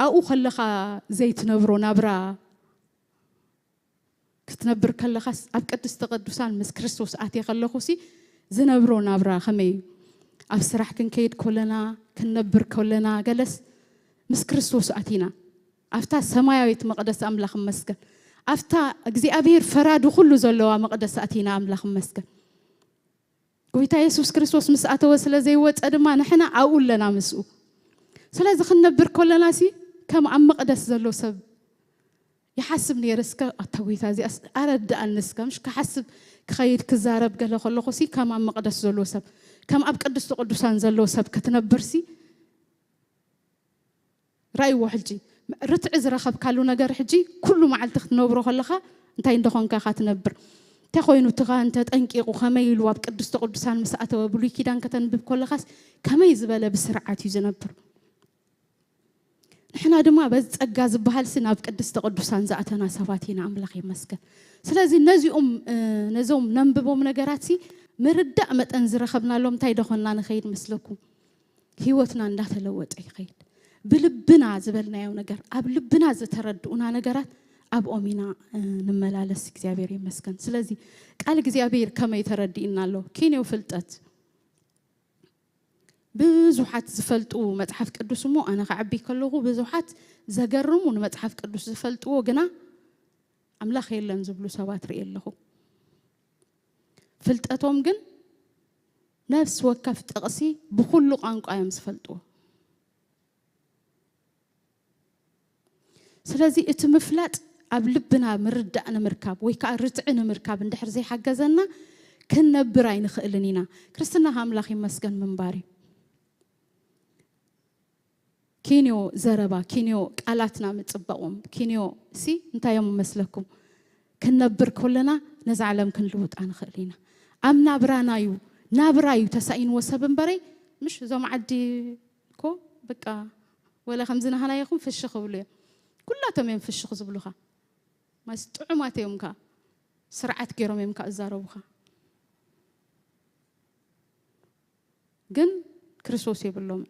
Speaker 4: أو خلخا زيت نبرو نبرا كتنبر كلخاس أب قدست قدسان مس كريستوس آتي خلخوسي زنبرو نبرا خمي أبسرح كنكيد كلنا كنبر كلنا جلس مس كريستوس آتينا أفتا سماويت مقدس أملاخ مسكن أفتا እግዚአብሔር فراد كله زلوا مقدس آتينا أملاخ مسكن قويتا يسوس كريستوس مسأته وسلا زي وات أدما نحنا أقول لنا مسؤول سلا زخنا بركلنا سي كم عم مقدس زلو سب يحسبني رزق أتويتا زي أرد النسك مش كحسب خير كزارب قال خلو خسي كم عم مقدس زلو سب كم أب قدس تقدسان زلو سب كتنبرسي رأي وحجي رتع زرخب كلو نجار حجي كله مع التخنو بروح لخا أنت عندهم كخاتنبر تخوينو تغان تتأنكي وخميل وابقدس تقدسان مساءته وبلوي كيدان كتنبب كل خاص كما يزباله بسرعة يزنبر نحنا دما بزقا زبحال سنا بقدس تقدسان زاتنا سباتينا املاخ يمسكن سلازي نزوم ننببوم نغراتي مردا متن زرخبنا لهم تاي دخلنا نخيد مسلكم هيوتنا እንዳተለወጠ ይخيد بلبنا زبلنايو ነገር አብ ልብና ዘተረዱና ነገራት አብ ኦሚና ንመላለስ እግዚአብሔር ይመስገን ስለዚህ ቃል እግዚአብሔር ከመ ይተረዲናሎ ኪኔው ፍልጠት ብዙሓት ዝፈልጡ መጽሐፍ ቅዱስሞ አና ከዓቢ ከለኹ ብዙሓት ዘገርሙ መጽሐፍ ቅዱስ ዝፈልጥዎ ግና አምላኽ የለን ዝብሉ ሰባት ርእየለኹ ፍልጠቶም ግን ነፍስ ወከፍ ጥቅሲ بكل ቋንቋ እዮም ዝፈልጥዎ ስለዚህ እቲ ምፍላጥ ኣብ ልብና ምርዳእ ንምርካብ ወይ ከዓ ርትዕ ንምርካብ እንድሕር ዘይሓገዘና ክንነብር ኣይንኽእልን ኢና ክርስትና ኣምላኽ ይመስገን ምንባሪ ኪንዮ ዘረባ ኪንዮ ቃላትና ምጽበቆም ኪንዮ ሲ እንታዮም መስለኩም ክንነብር ከለና ነዛ ዓለም ክንልውጥ አንኽእሊና ኣምና ብራናዩ ናብራዩ ተሳኢን ወሰብን በረይ مش زوم عدي كو بقى ولا خمزنا هنا يخون في الشخ ولا كلها تمام في الشخ زبلوها ما استعمات يومك سرعة كيرم يومك الزاروها جن كريستوس يبلهم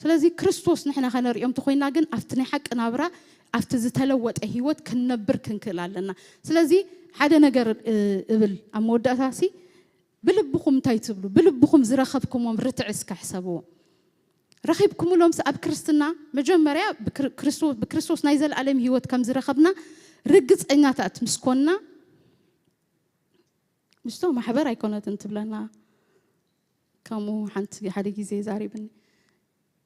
Speaker 4: سلازي كريستوس نحن خنر يوم تخوينا جن أفتني حق نابرا أفتز تلوت هيوت كنبر كنكلالنا سلازي حدا نجر قبل أمود أساسي بلبكم تايتبلو بلبكم زرخبكم ومرتعس كحسبوا رخيبكم لهم سأب كريستنا مجمريا بكريستوس نايزل عليهم هيوت كم زرخبنا رجت أننا تأتمسكونا مستوى محبر يكونت انتبلنا كمو حنت حديقي زي زاري بني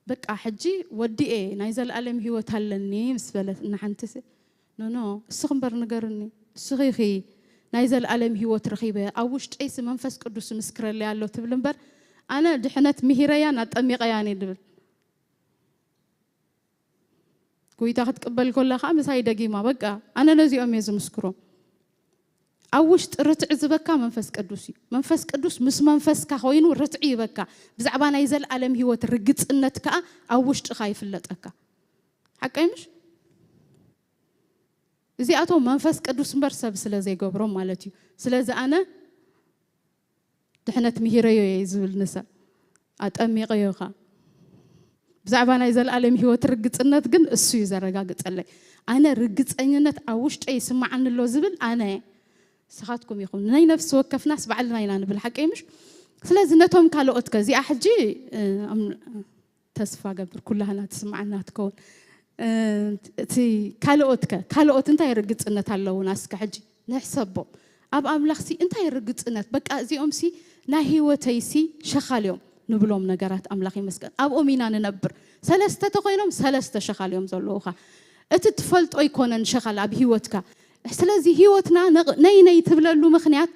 Speaker 4: بقى حجي ودي ايه نايزل عليهم هيوت هلني مسبلت إن حنتسي نو السخنبر نقرني السخيخي نايزل علم هيوت رخيبه اوشت ايس منفس قدوس مسكر اللي يالو تبلنبر انا دحنت مهيريا نطميقياني دبل كويتا تقبل كل خامس هاي دقيمه بقى انا نزيهم يزمسكرو اوشت رتع زبكا منفس قدوس مس منفس كا خوينو رتعي بكا بزعبا نايزل علم هيوت رغصنتك اوشت خايفلطك حقي مش إذا أتوا منفس قدوس مرسب سلازي قبرهم مالتي سلاز أنا دحنت مهيريو يزول نسا أتأمي غيوخا بزعبانا إذا العالم هو ترقص النت جن السوي زرقاقص علي أنا رقص أنينت أوشت أي سمع عن اللو زبل أنا سخاتكم يخون ناي نفس وكف ناس بعلنا ينان بالحق مش سلاز نتهم كالوقت كزي أحجي تسفى قبر كلها لا تسمع عنها تكون تي كالوت انت يرقص انت هالو ناس كحجي نحسبه اب املاخسي انت يرقص انت بقى ازيهم سي نا هيوتيسي شخاليوم نبلوم نغرات املاخي مسكن اب امينا ننبر ثلاثه تقينهم ثلاثه شخاليوم زلوخا اتتفلط اي كونن شخال اب هيوتك سلازي هيوتنا ني تبللو مخنيات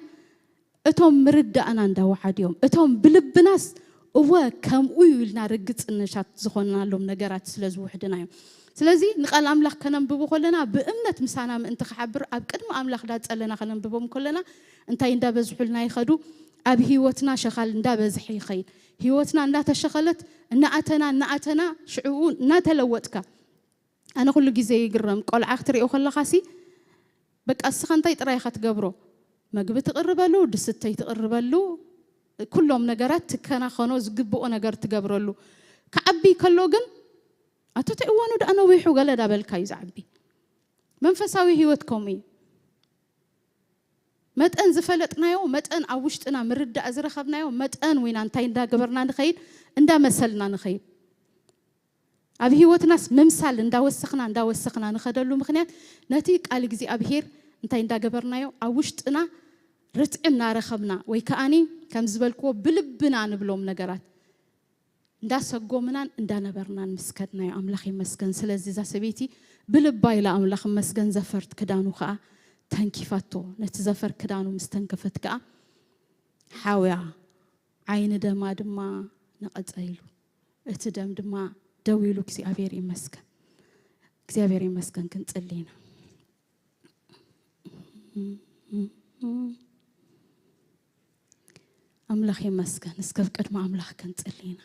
Speaker 4: اتهم مردانا اندا وحديوم اتهم بلبناس هو كم ويلنا رقص انشات زخونا لهم نغرات سلاز وحدنايو سلازي نقال أملاخ كننببو كلنا بأمنة مسانا انت خبر أب قدم أملاخ دا تسألنا كننببوم كلنا انت يندا بزحولنا يخدو أب هيوتنا شغال ندا بزحي خيل هيوتنا ندا تشغلت نأتنا شعون ناتلوتك أنا كل جزء يقرم قال عختري أخلا خاسي بك أسخن تاي ترايخة تقبرو مقبت تقربلو دستي تقربلو كلهم نجارات كنا خنوز جبوا نجار تقبرلو كعبي كلوجن أتتعوانو دا أنا ويحو قال دا بالكايز عبي منفساوي هيوتكم إيه متأن زفلتنا يوم متأن عوشتنا مرد أزرخبنا يوم متأن وين أنتين دا قبرنا نخيل اندا مسلنا نخيل أبي هيوتنا ممسال اندا وسخنا نخدلو مخنيات نتيك قالك زي أبهير انتين دا قبرنا يوم عوشتنا رتعنا رخبنا ويكأني كم زبالكو بلبنا نبلوم نقرات دا سقومنا دا نبرنا مسكتنا يا أملاخي مسكن سلازي زاسبيتي بلباي لا أملاخ مسكن زفرت كدانو خا تنكيفاتو نتزفر كدانو مستنكفت كا حاويا عين دما دما نقصايلو اتدم دما دويلو كسي أبيري مسكن كسي أبيري مسكن كنت قلينا أملاخي مسكن اسكف قدما أملاخ كنت قلينا